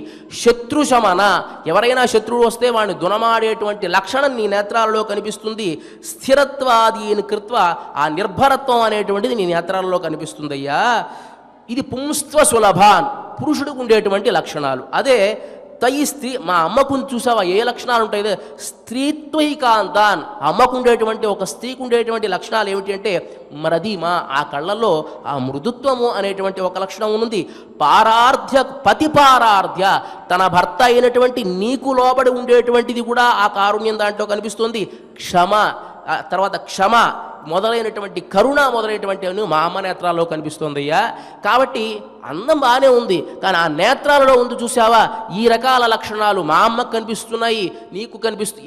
శత్రుశమన, ఎవరైనా శత్రువు వస్తే వాడిని దునమాడేటువంటి లక్షణం నీ నేత్రాలలో కనిపిస్తుంది. స్థిరత్వాదీని కృత్వ, ఆ నిర్భరత్వం అనేటువంటిది నీ నేత్రాలలో కనిపిస్తుందయ్యా. ఇది పుంస్త్వ సులభాన్, పురుషుడికి ఉండేటువంటి లక్షణాలు. అదే తయి స్త్రీ మా అమ్మకు చూసావా ఏ లక్షణాలు ఉంటాయి? స్త్రీత్వైకాంతాన్, అమ్మకు ఉండేటువంటి ఒక స్త్రీకి ఉండేటువంటి లక్షణాలు ఏమిటి అంటే మరదీమా, ఆ కళ్ళల్లో ఆ మృదుత్వము అనేటువంటి ఒక లక్షణం ఉంది. పారార్థ్య పతిపారార్థ్య, తన భర్త అయినటువంటి నీకు లోబడి ఉండేటువంటిది కూడా ఆ కారుణ్యం దాంట్లో కనిపిస్తుంది. క్షమ, తర్వాత క్షమ మొదలైనటువంటి కరుణ మొదలైనటువంటి మా అమ్మ నేత్రాల్లో కనిపిస్తుందయ్యా. కాబట్టి అందం బాగానే ఉంది, కానీ ఆ నేత్రాలలో ఉంది చూసావా, ఈ రకాల లక్షణాలు మా అమ్మకు కనిపిస్తున్నాయి, నీకు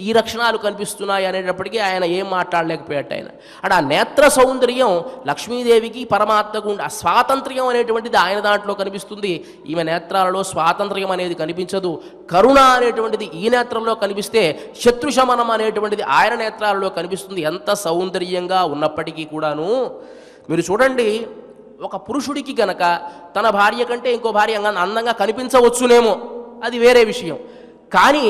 ఈ లక్షణాలు కనిపిస్తున్నాయి అనేటప్పటికీ ఆయన ఏం మాట్లాడలేకపోయాట. ఆయన అంటే ఆ నేత్ర సౌందర్యం లక్ష్మీదేవికి పరమాత్మకు ఆ స్వాతంత్ర్యం అనేటువంటిది ఆయన దాంట్లో కనిపిస్తుంది. ఈమె నేత్రాలలో స్వాతంత్ర్యం అనేది కనిపించదు. కరుణ అనేటువంటిది ఈ నేత్రంలో కనిపిస్తే శత్రుశమనం అనేటువంటిది ఆయన నేత్రాలలో కనిపిస్తుంది. ఎంత సౌందర్యంగా ఉన్నప్పటికీ కూడాను మీరు చూడండి, ఒక పురుషుడికి గనక తన భార్య కంటే ఇంకో భార్య అందంగా కనిపించవచ్చునేమో, అది వేరే విషయం. కానీ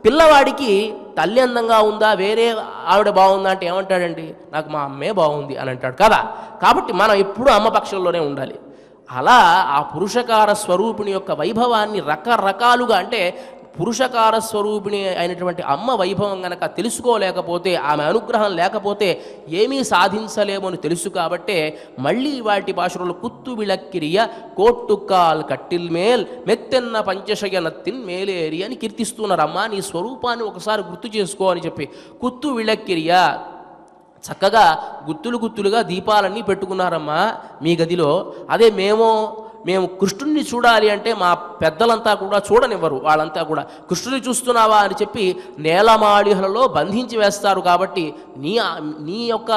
పిల్లవాడికి తల్లి అందంగా ఉందా, వేరే ఆవిడ బాగుందా అంటే ఏమంటాడండి? నాకు మా అమ్మే బాగుంది అని అంటాడు కదా. కాబట్టి మనం ఎప్పుడూ అమ్మ పక్షంలోనే ఉండాలి. అలా ఆ పురుషకార స్వరూపిణి యొక్క వైభవాన్ని రకరకాలుగా, అంటే పురుషకార స్వరూపిణి అయినటువంటి అమ్మ వైభవం గనక తెలుసుకోలేకపోతే, ఆమె అనుగ్రహం లేకపోతే ఏమీ సాధించలేమని తెలుసు. కాబట్టే మళ్ళీ వాటి భాషలో కుత్తు విళక్కిరియ కోట్టుకాల్ కట్టిల్ మేల్ మెత్తెన్న పంచశయనత్తిన్ మేలేరి అని కీర్తిస్తున్నారు. అమ్మ నీ స్వరూపాన్ని ఒకసారి గుర్తు చేసుకో అని చెప్పి కుత్తు విళక్కిరియ, చక్కగా గుత్తులుగా దీపాలన్నీ పెట్టుకున్నారమ్మా మీ గదిలో. అదే మేము కృష్ణుడిని చూడాలి అంటే మా పెద్దలంతా కూడా చూడనివ్వరు. వాళ్ళంతా కూడా కృష్ణుడిని చూస్తున్నావా అని చెప్పి నేలమాళిహలలో బంధించి వేస్తారు. కాబట్టి నీ యొక్క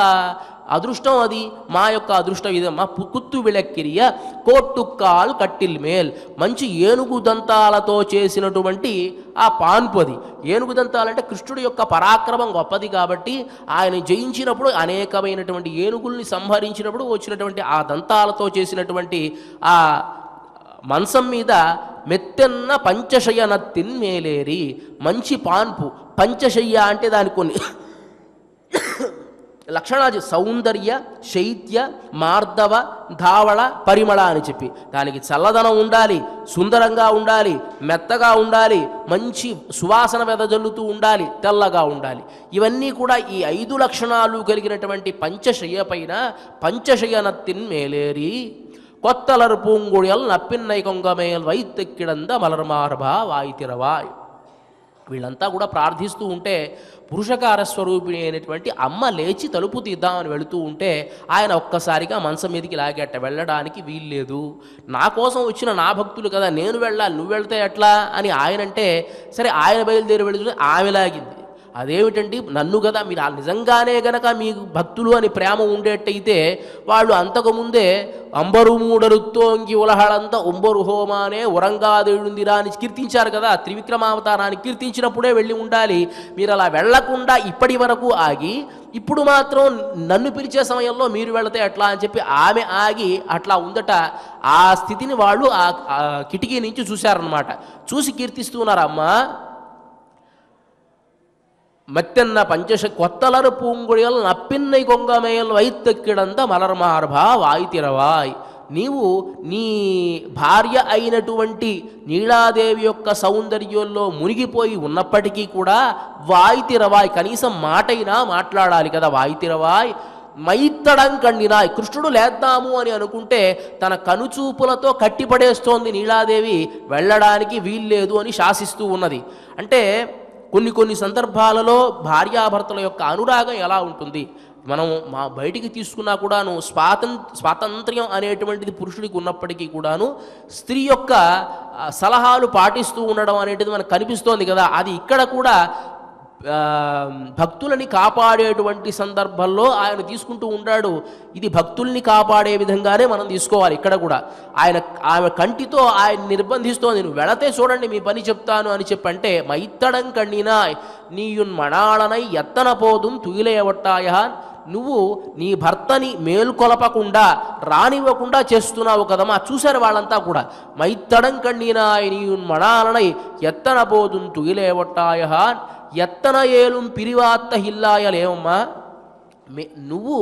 అదృష్టం అది, మా యొక్క అదృష్టం ఇదమ్మా. కుత్తు విళక్కిరియ కోట్టుక్కాల్ కట్టిల్ మేల్, మంచి ఏనుగు దంతాలతో చేసినటువంటి ఆ పాన్పు. అది ఏనుగు దంతాలంటే కృష్ణుడి యొక్క పరాక్రమం గొప్పది. కాబట్టి ఆయన జయించినప్పుడు అనేకమైనటువంటి ఏనుగుల్ని సంహరించినప్పుడు వచ్చినటువంటి ఆ దంతాలతో చేసినటువంటి ఆ మంచం మీద మెత్తెన్న పంచశయన తిన్మేలేరి, మంచి పాన్పు. పంచశయ్య అంటే దానికి కొన్ని లక్షణాలు, సౌందర్య, శైత్య, మార్దవ, ధావళ, పరిమళ అని చెప్పి దానికి చల్లదనం ఉండాలి, సుందరంగా ఉండాలి, మెత్తగా ఉండాలి, మంచి సువాసన వెదజల్లుతూ ఉండాలి, తెల్లగా ఉండాలి. ఇవన్నీ కూడా ఈ 5 లక్షణాలు కలిగినటువంటి పంచశయ్య పైన పంచశయనత్తిన్ మేలేరి కొత్తలరు పూంగుళల్ నప్పిన్నై కొంగమేల్ వైత్తెక్కిడంద మలర్మార్భా వాయితిరవాయ్. వీళ్ళంతా కూడా ప్రార్థిస్తూ ఉంటే పురుషకార స్వరూపిణి అయినటువంటి అమ్మ లేచి తలుపు తీద్దామని వెళుతూ ఉంటే ఆయన ఒక్కసారిగా మంచం మీదకి లాగేట. వెళ్ళడానికి వీల్లేదు, నా కోసం వచ్చిన నా భక్తులు కదా, నేను వెళ్ళాలి, నువ్వు వెళ్తే ఎట్లా అని ఆయనంటే సరే ఆయన బయలుదేరి వెళుతుంటే ఆమె లాగింది. అదేమిటండి, నన్ను కదా మీరు నిజంగానే గనక మీకు భక్తులు అని ప్రేమ ఉండేట్టయితే వాళ్ళు అంతకుముందే అంబరు మూడరుత్తోంగి ఉలహళంత ఉంబరు హోమానే ఉరంగాదేడుందిరా అని కీర్తించారు కదా. త్రివిక్రమావతారాన్ని కీర్తించినప్పుడే వెళ్ళి ఉండాలి. మీరు అలా వెళ్లకుండా ఇప్పటి వరకు ఆగి ఇప్పుడు మాత్రం నన్ను పిలిచే సమయంలో మీరు వెళితే ఎట్లా అని చెప్పి ఆమె ఆగి అట్లా ఉందట. ఆ స్థితిని వాళ్ళు ఆ కిటికీ నుంచి చూశారనమాట. చూసి కీర్తిస్తున్నారు, అమ్మ మెత్తెన్న కొత్తలరు పూంగుళియల్ నప్పిన్నై కొంగమేల్ వైత్తెక్కిడంత మలర్మార్భా వాయితిరవాయ్. నీవు నీ భార్య అయినటువంటి నీలాదేవి యొక్క సౌందర్యంలో మునిగిపోయి ఉన్నప్పటికీ కూడా వాయితిరవాయ్, కనీసం మాటైనా మాట్లాడాలి కదా. వాయితిరవాయ్ మైత్తడం కండినాయ్, కృష్ణుడు లేద్దాము అని అనుకుంటే తన కనుచూపులతో కట్టిపడేస్తోంది నీలాదేవి, వెళ్ళడానికి వీల్లేదు అని శాసిస్తూ ఉన్నది. అంటే కొన్ని సందర్భాలలో భార్యాభర్తల యొక్క అనురాగం ఎలా ఉంటుంది, మనం బయటికి తీసుకున్నా కూడాను స్వాతంత్ర్యం అనేటువంటిది పురుషుడికి ఉన్నప్పటికీ కూడాను స్త్రీ యొక్క సలహాలు పాటిస్తూ ఉండడం అనేటిది మనకు కనిపిస్తోంది కదా. అది ఇక్కడ కూడా భక్తులని కాపాడేటువంటి సందర్భంలో ఆయన తీసుకుంటూ ఉంటాడు. ఇది భక్తుల్ని కాపాడే విధంగానే మనం తీసుకోవాలి. ఇక్కడ కూడా ఆమె కంటితో ఆయన నిర్బంధిస్తోంది, నువ్వు వెళతే చూడండి మీ పని చెప్తాను అని చెప్పంటే మైత్తడం కಣ್ணிనా నీయున్ మణాళనై ఎత్తన పోదుం తుయిలేవట్టాయ, నువ్వు నీ భర్తని మేల్కొలపకుండా రానివ్వకుండా చేస్తున్నావు కదమ్మా. చూశారు వాళ్ళంతా కూడా. మైత్తడం కಣ್ணிనా నీయున్ మణాళనై ఎత్తన పోదుం తుయిలేవట్టాయ ఎత్తన ఏలుం పిరివాత్త హిల్లాయలేమమ్మా. నువ్వు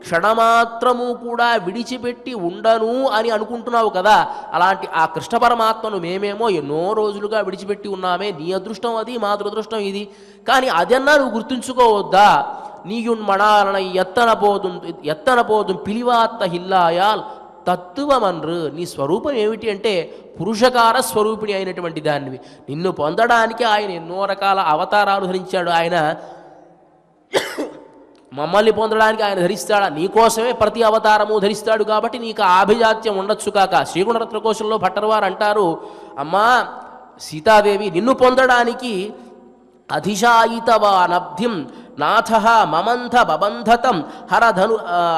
క్షణమాత్రము కూడా విడిచిపెట్టి ఉండను అని అనుకుంటున్నావు కదా, అలాంటి ఆ కృష్ణ పరమాత్మను మేమేమో ఎన్నో రోజులుగా విడిచిపెట్టి ఉన్నామే, నీ అదృష్టం అది, మా దురదృష్టం ఇది. కానీ అదన్నా నువ్వు గుర్తుంచుకోవద్దా? నీయుణ్మణాలన ఎత్తన పోదుం పిలివాత్త హిల్లాయాల్ తత్వమన్రు. నీ స్వరూపం ఏమిటి అంటే పురుషకార స్వరూపిణి అయినటువంటి దానివి. నిన్ను పొందడానికి ఆయన ఎన్నో రకాల అవతారాలు ధరించాడు. ఆయన మమ్మల్ని పొందడానికి ఆయన ధరిస్తాడా? నీకోసమే ప్రతి అవతారము ధరిస్తాడు. కాబట్టి నీకు ఆభిజాత్యం ఉండొచ్చు కాక. శ్రీగుణరత్నకోశంలో భట్టర్వారు అంటారు, అమ్మా సీతాదేవి నిన్ను పొందడానికి అధిశాయితవానబ్ధిం నాథ మమంథ బబంధతం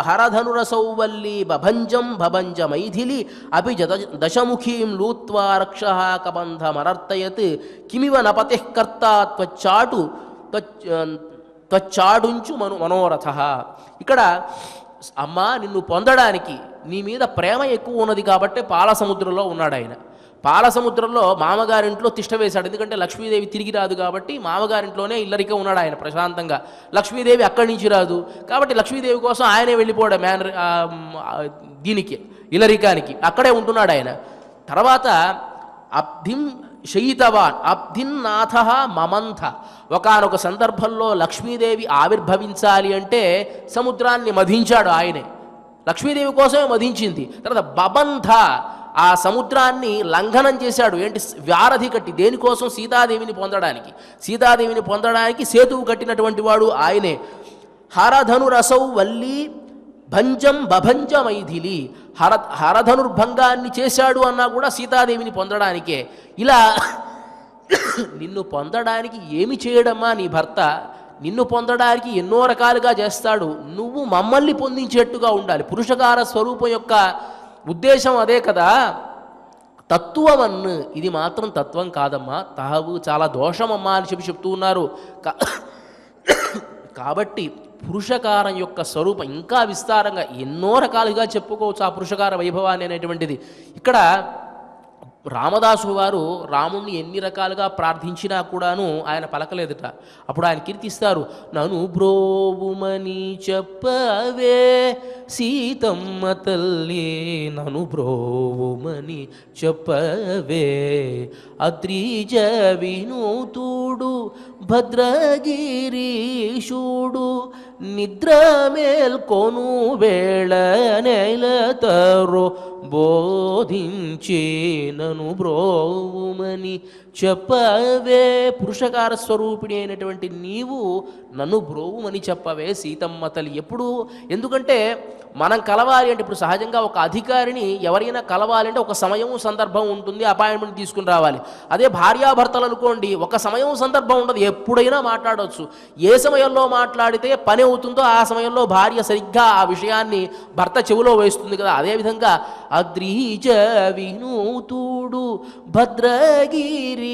హరధనురసౌవల్లి బభంజం భభంజ మైథిలి అపి దశముఖీం లూత్వా రక్షః కబంధమనర్తయత్ కిమివ నపతిః కర్తా త్వచ్చాడుంచు మనోరథ. ఇక్కడ అమ్మా నిన్ను పొందడానికి నీ మీద ప్రేమ ఎక్కువ ఉన్నది కాబట్టి పాలసముద్రంలో ఉన్నాడు ఆయన. పాలసముద్రంలో మామగారింట్లో తిష్ట వేశాడు. ఎందుకంటే లక్ష్మీదేవి తిరిగి రాదు కాబట్టి మామగారింట్లోనే ఇల్లరిక ఉన్నాడు ఆయన ప్రశాంతంగా. లక్ష్మీదేవి అక్కడి నుంచి రాదు కాబట్టి లక్ష్మీదేవి కోసం ఆయనే వెళ్ళిపోయాడు దీనికి ఇల్లరికానికి. అక్కడే ఉంటున్నాడు ఆయన. తర్వాత అబ్ధిం శయితవాన్ అబ్ధిన్నాథ మమంథ. ఒకానొక సందర్భంలో లక్ష్మీదేవి ఆవిర్భవించాలి అంటే సముద్రాన్ని మధించాడు ఆయనే. లక్ష్మీదేవి కోసమే మధించింది. తర్వాత బబంధ ఆ సముద్రాన్ని లంఘనం చేశాడు. ఏంటి? వ్యారధి కట్టి. దేనికోసం? సీతాదేవిని పొందడానికి. సీతాదేవిని పొందడానికి సేతువు కట్టినటువంటి వాడు ఆయనే. హరధనురసౌ వల్లి భంజం బభంజ మైథిలి. హరధనుర్భంగాన్ని చేశాడు అన్నా కూడా సీతాదేవిని పొందడానికే. ఇలా నిన్ను పొందడానికి ఏమి చేయడమ్మా నీ భర్త? నిన్ను పొందడానికి ఎన్నో రకాలుగా చేస్తాడు. నువ్వు మమ్మల్ని పొందించేట్టుగా ఉండాలి. పురుషకార స్వరూపం యొక్క ఉద్దేశం అదే కదా. తత్వమన్ను ఇది మాత్రం తత్వం కాదమ్మా, తహవు చాలా దోషమమ్మా అని చెప్తూ ఉన్నారు. కాబట్టి పురుషకారం యొక్క స్వరూపం ఇంకా విస్తారంగా ఎన్నో రకాలుగా చెప్పుకోవచ్చు ఆ పురుషకార వైభవాన్ని అనేటువంటిది. ఇక్కడ రామదాసు వారు రాముణ్ణి ఎన్ని రకాలుగా ప్రార్థించినా కూడాను ఆయన పలకలేదట. అప్పుడు ఆయన కీర్తిస్తారు, నను బ్రోవుమని చెప్పవే సీతమ్మ తల్లి, నను బ్రోవుమని చెప్పవే అద్రిజ వినూతుడు భద్రగిరీశుడు నిద్ర మేల్కొను వేళ నెలతరో బోధించే నను బ్రోవుమని చెప్పవే. పురుషకార స్వరూపిణి అయినటువంటి నీవు నన్ను బ్రోవుమని చెప్పవే సీతమ్మ తల్లి. ఎప్పుడు? ఎందుకంటే మనం కలవాలి అంటే ఇప్పుడు సహజంగా ఒక అధికారిని ఎవరైనా కలవాలి అంటే ఒక సమయం సందర్భం ఉంటుంది, అపాయింట్మెంట్ తీసుకుని రావాలి. అదే భార్యాభర్తలు అనుకోండి, ఒక సమయం సందర్భం ఉండదు, ఎప్పుడైనా మాట్లాడవచ్చు. ఏ సమయంలో మాట్లాడితే పని అవుతుందో ఆ సమయంలో భార్య సరిగ్గా ఆ విషయాన్ని భర్త చెవిలో వేస్తుంది కదా. అదేవిధంగా అద్రీజ వినూతుడు భద్రగిరీశుడు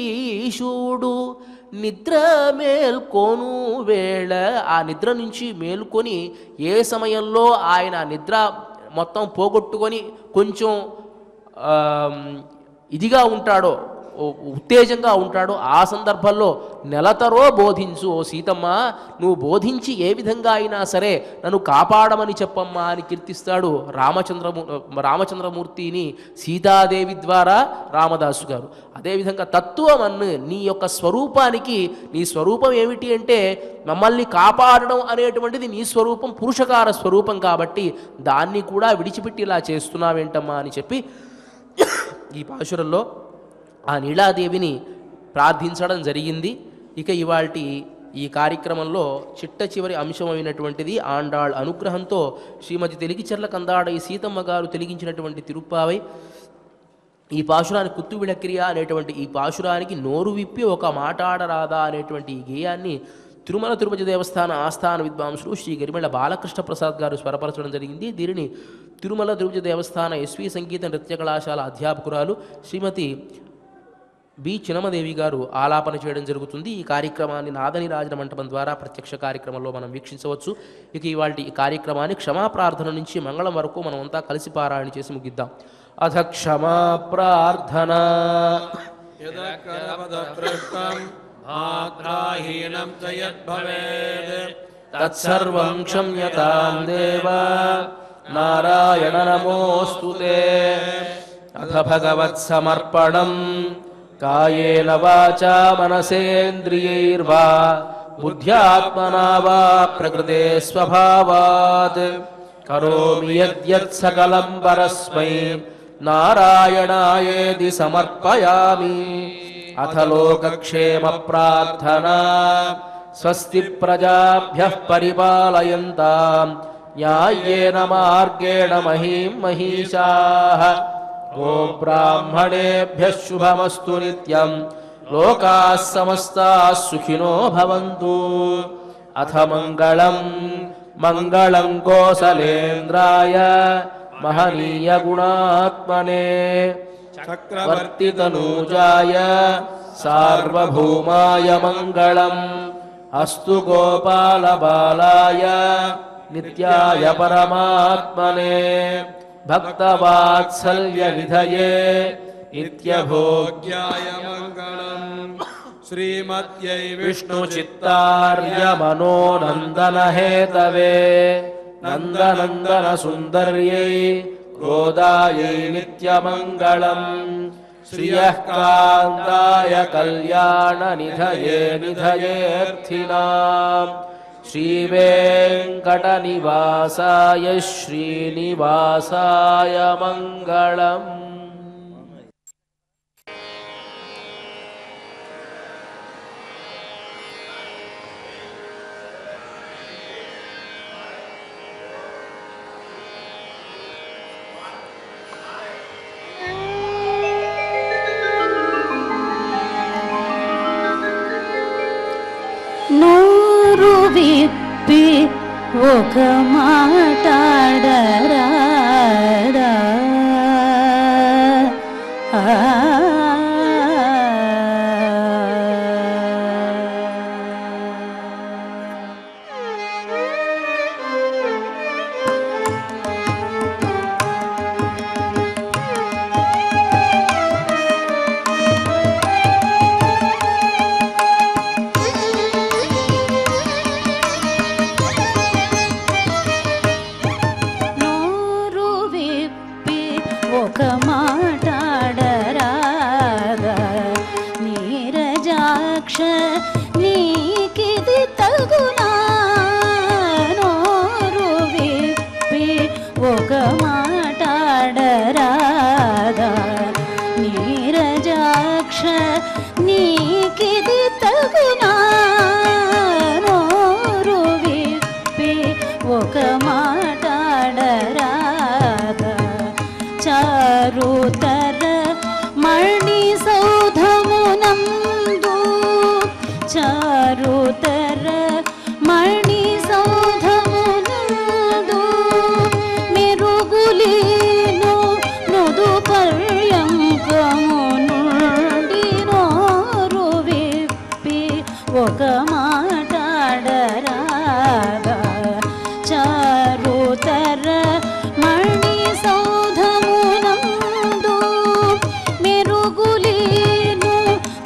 నిద్ర మేల్కొను వేళ, ఆ నిద్ర నుంచి మేల్కొని ఏ సమయంలో ఆయన నిద్ర మొత్తం పోగొట్టుకొని కొంచెం ఇదిగా ఉంటాడో, ఉత్తేజంగా ఉంటాడో ఆ సందర్భంలో నెలతరో బోధించు. ఓ సీతమ్మ నువ్వు బోధించి ఏ విధంగా అయినా సరే నన్ను కాపాడమని చెప్పమ్మా అని కీర్తిస్తాడు రామచంద్రమూర్తిని సీతాదేవి ద్వారా రామదాసు గారు. అదేవిధంగా తత్వమన్ను నీ యొక్క స్వరూపానికి, నీ స్వరూపం ఏమిటి అంటే మమ్మల్ని కాపాడడం అనేటువంటిది నీ స్వరూపం, పురుషకార స్వరూపం కాబట్టి దాన్ని కూడా విడిచిపెట్టి ఇలా చేస్తున్నావేంటమ్మా అని చెప్పి ఈ పాశురంలో ఆ నీలాదేవిని ప్రార్థించడం జరిగింది. ఇక ఇవాల్టి ఈ కార్యక్రమంలో చిట్ట చివరి అంశమైనటువంటిది ఆండాళ్ అనుగ్రహంతో శ్రీమతి తెలిగిచెర్ల కందాడ ఈ సీతమ్మ గారు తెలిగించినటువంటి తిరుప్పావై. ఈ పాశురానికి కుత్తు విడక్రియ అనేటువంటి ఈ పాశురానికి నోరు విప్పి ఒక మాటాడరాదా అనేటువంటి ఈ గేయాన్ని తిరుమల తిరుపతి దేవస్థాన ఆస్థాన విద్వాంసులు శ్రీ గరిమెళ్ళ బాలకృష్ణ ప్రసాద్ గారు స్వరపరచడం జరిగింది. దీనిని తిరుమల తిరుపతి దేవస్థాన ఎస్వి సంగీత నృత్య కళాశాల అధ్యాపకురాలు శ్రీమతి బి చినమదేవి గారు ఆలాపన చేయడం జరుగుతుంది. ఈ కార్యక్రమాన్ని నాదనిరాజన మంటపం ద్వారా ప్రత్యక్ష కార్యక్రమంలో మనం వీక్షించవచ్చు. ఇక ఇవాళ ఈ కార్యక్రమాన్ని క్షమాప్రార్థన నుంచి మంగళం వరకు మనం అంతా కలిసి పారాయణ చేసి ముగిద్దాం. అథ క్షమాప్రార్థన. మాత్రాహీనం చ యద్భవేద్ తత్సర్వం క్షమ్యతాం దేవ నారాయణ నమోస్తుతే. అథ భగవత్సమర్పణం కాయేన వాచా మనసేంద్రియైర్వా బుద్ధ్యాత్మనా వా ప్రకృతే స్వభావాత్ కరోమి యద్యత్ సకలం పరస్మై నారాయణాయేది సమర్పయామి. అథ లోకక్షేమ ప్రార్థనా స్వస్తి ప్రజాభ్యః పరిపాలయంతాం న్యాయేన మార్గేణ మహీం మహిషాః. ఓం బ్రాహ్మణేభ్యః శుభమస్తు నిత్యం. లోకాః సమస్తాః సుఖినో భవంతు. అథ మంగళం మంగళం కోసలేంద్రాయ మహనీయ గుణాత్మనే చక్రవర్తితనూజాయ సార్వభౌమాయ మంగళం. అస్తు గోపాల బాలాయ నిత్యాయ పరమాత్మనే భక్తవాత్సల్య నిధయే నిత్యభోగ్యాయ మంగళం. శ్రీమద్యై విష్ణుచిత్తార్య మనోనందన హేతవే నందనందన సుందర్యై గోదాయై నిత్యమంగళం. శ్రియః కాంతాయ కళ్యాణ నిధయే నిధయేర్థినాం. శ్రీవేంకటనివాసాయ శ్రీనివాసాయ మంగళం. నోరు విప్పి ఒక మాటాడరాదా నీకిది తగునా నోరు విప్పి ఒక మాటాడరాదా నీరజాక్ష నీకిది తగునా నోరు విప్పి ఒక మాటాడరాదా చారుతర మణి సౌధమునందు చారుతర మణి సౌధమునందు మెరుగులీను నుదు పర్యంకము నుండి నోరు విప్పి ఒక మాటాడరాదా చారుతర మణి సౌధమునందు మెరుగులీను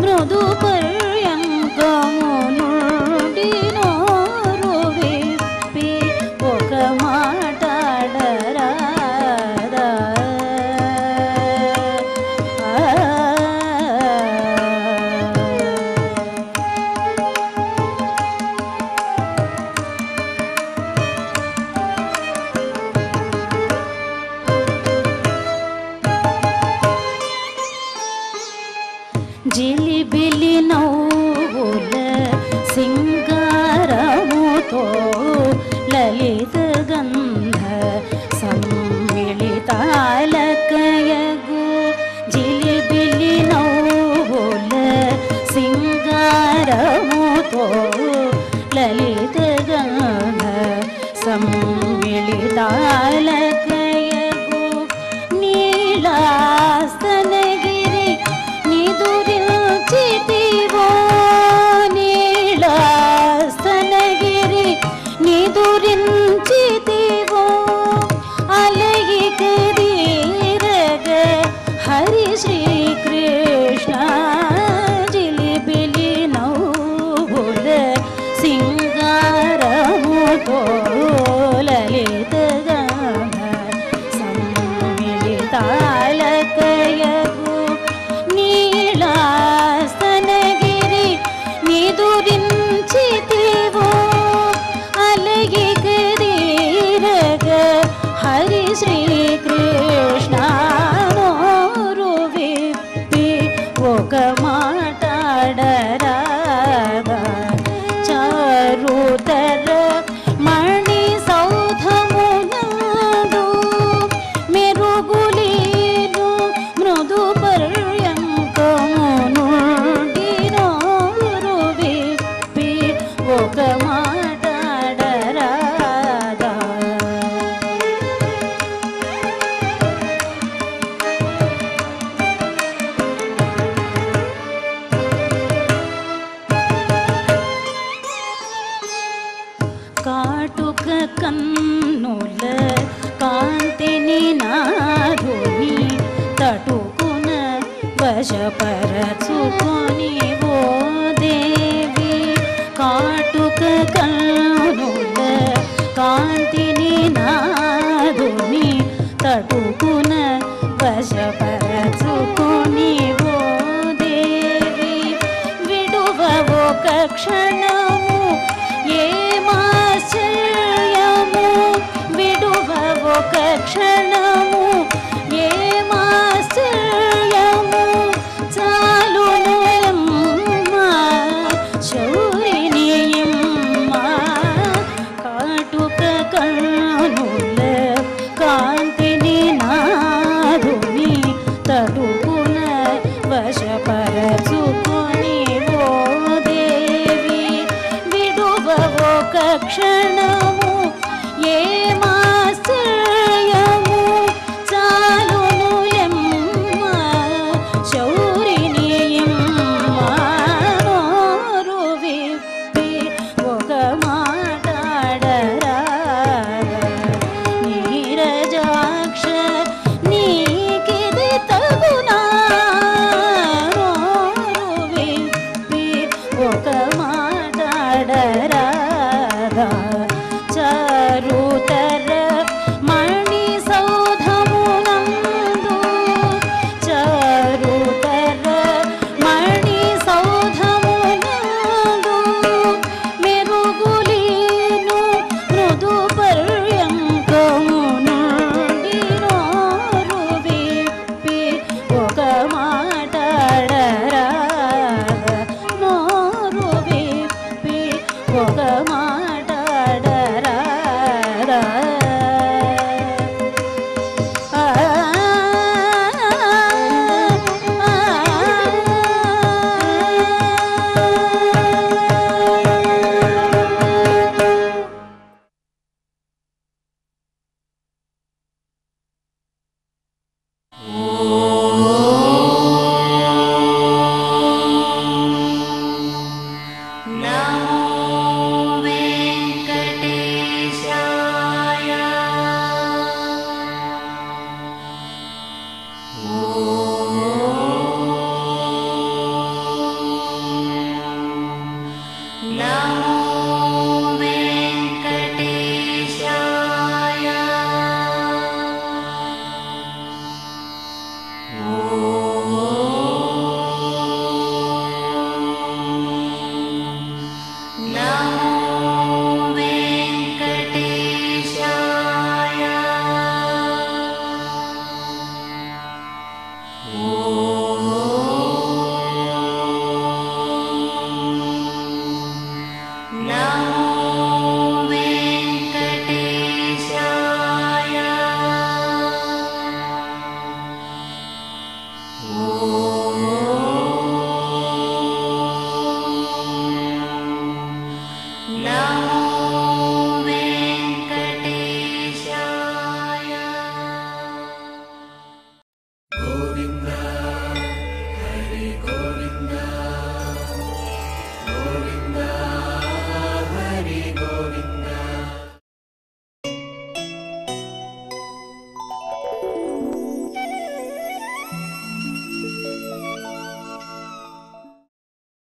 మృదు పర్యంకము నుండి నోరు విప్పి ఒక మాటాడరాదా జిలిబిలి నవ్వుల సింగారముతో లలిత గంధ సమ్మిళితాలకయగు జిలిబిలి నవ్వుల సింగారముతో లలిత గంధ సమ్మిళితాలకయగు నీలాస్తనగిరి నిదురిల్చితివో నీలాస్తనగిరి ఒక మాటాడరాదా చారుతర మణి సౌధమునందు మెరుగులీను మృదు పర్యంకము నుండి నోరు విప్పి ఒక మాటాడరాదా కాటుక కన్నుల కాంతిని నాధుని తటుకున వశపరచుకొని ఓ దేవి కాటుక కన్నుల కాంతిని నాధుని తటుకున వశపరచుకొని ఓ దేవి విడువ ఒక క్షణము ఏమాశ్చర్యము విడువ ఒక క్షణము ఏమాశ్చర్యము చాలునయమ్మ శౌరినియమ్మ కాటుక కన్నుల కాంతిని నాధుని తటుకున వశపరచుకొని ఓ దేవి విడువ ఒక క్షణ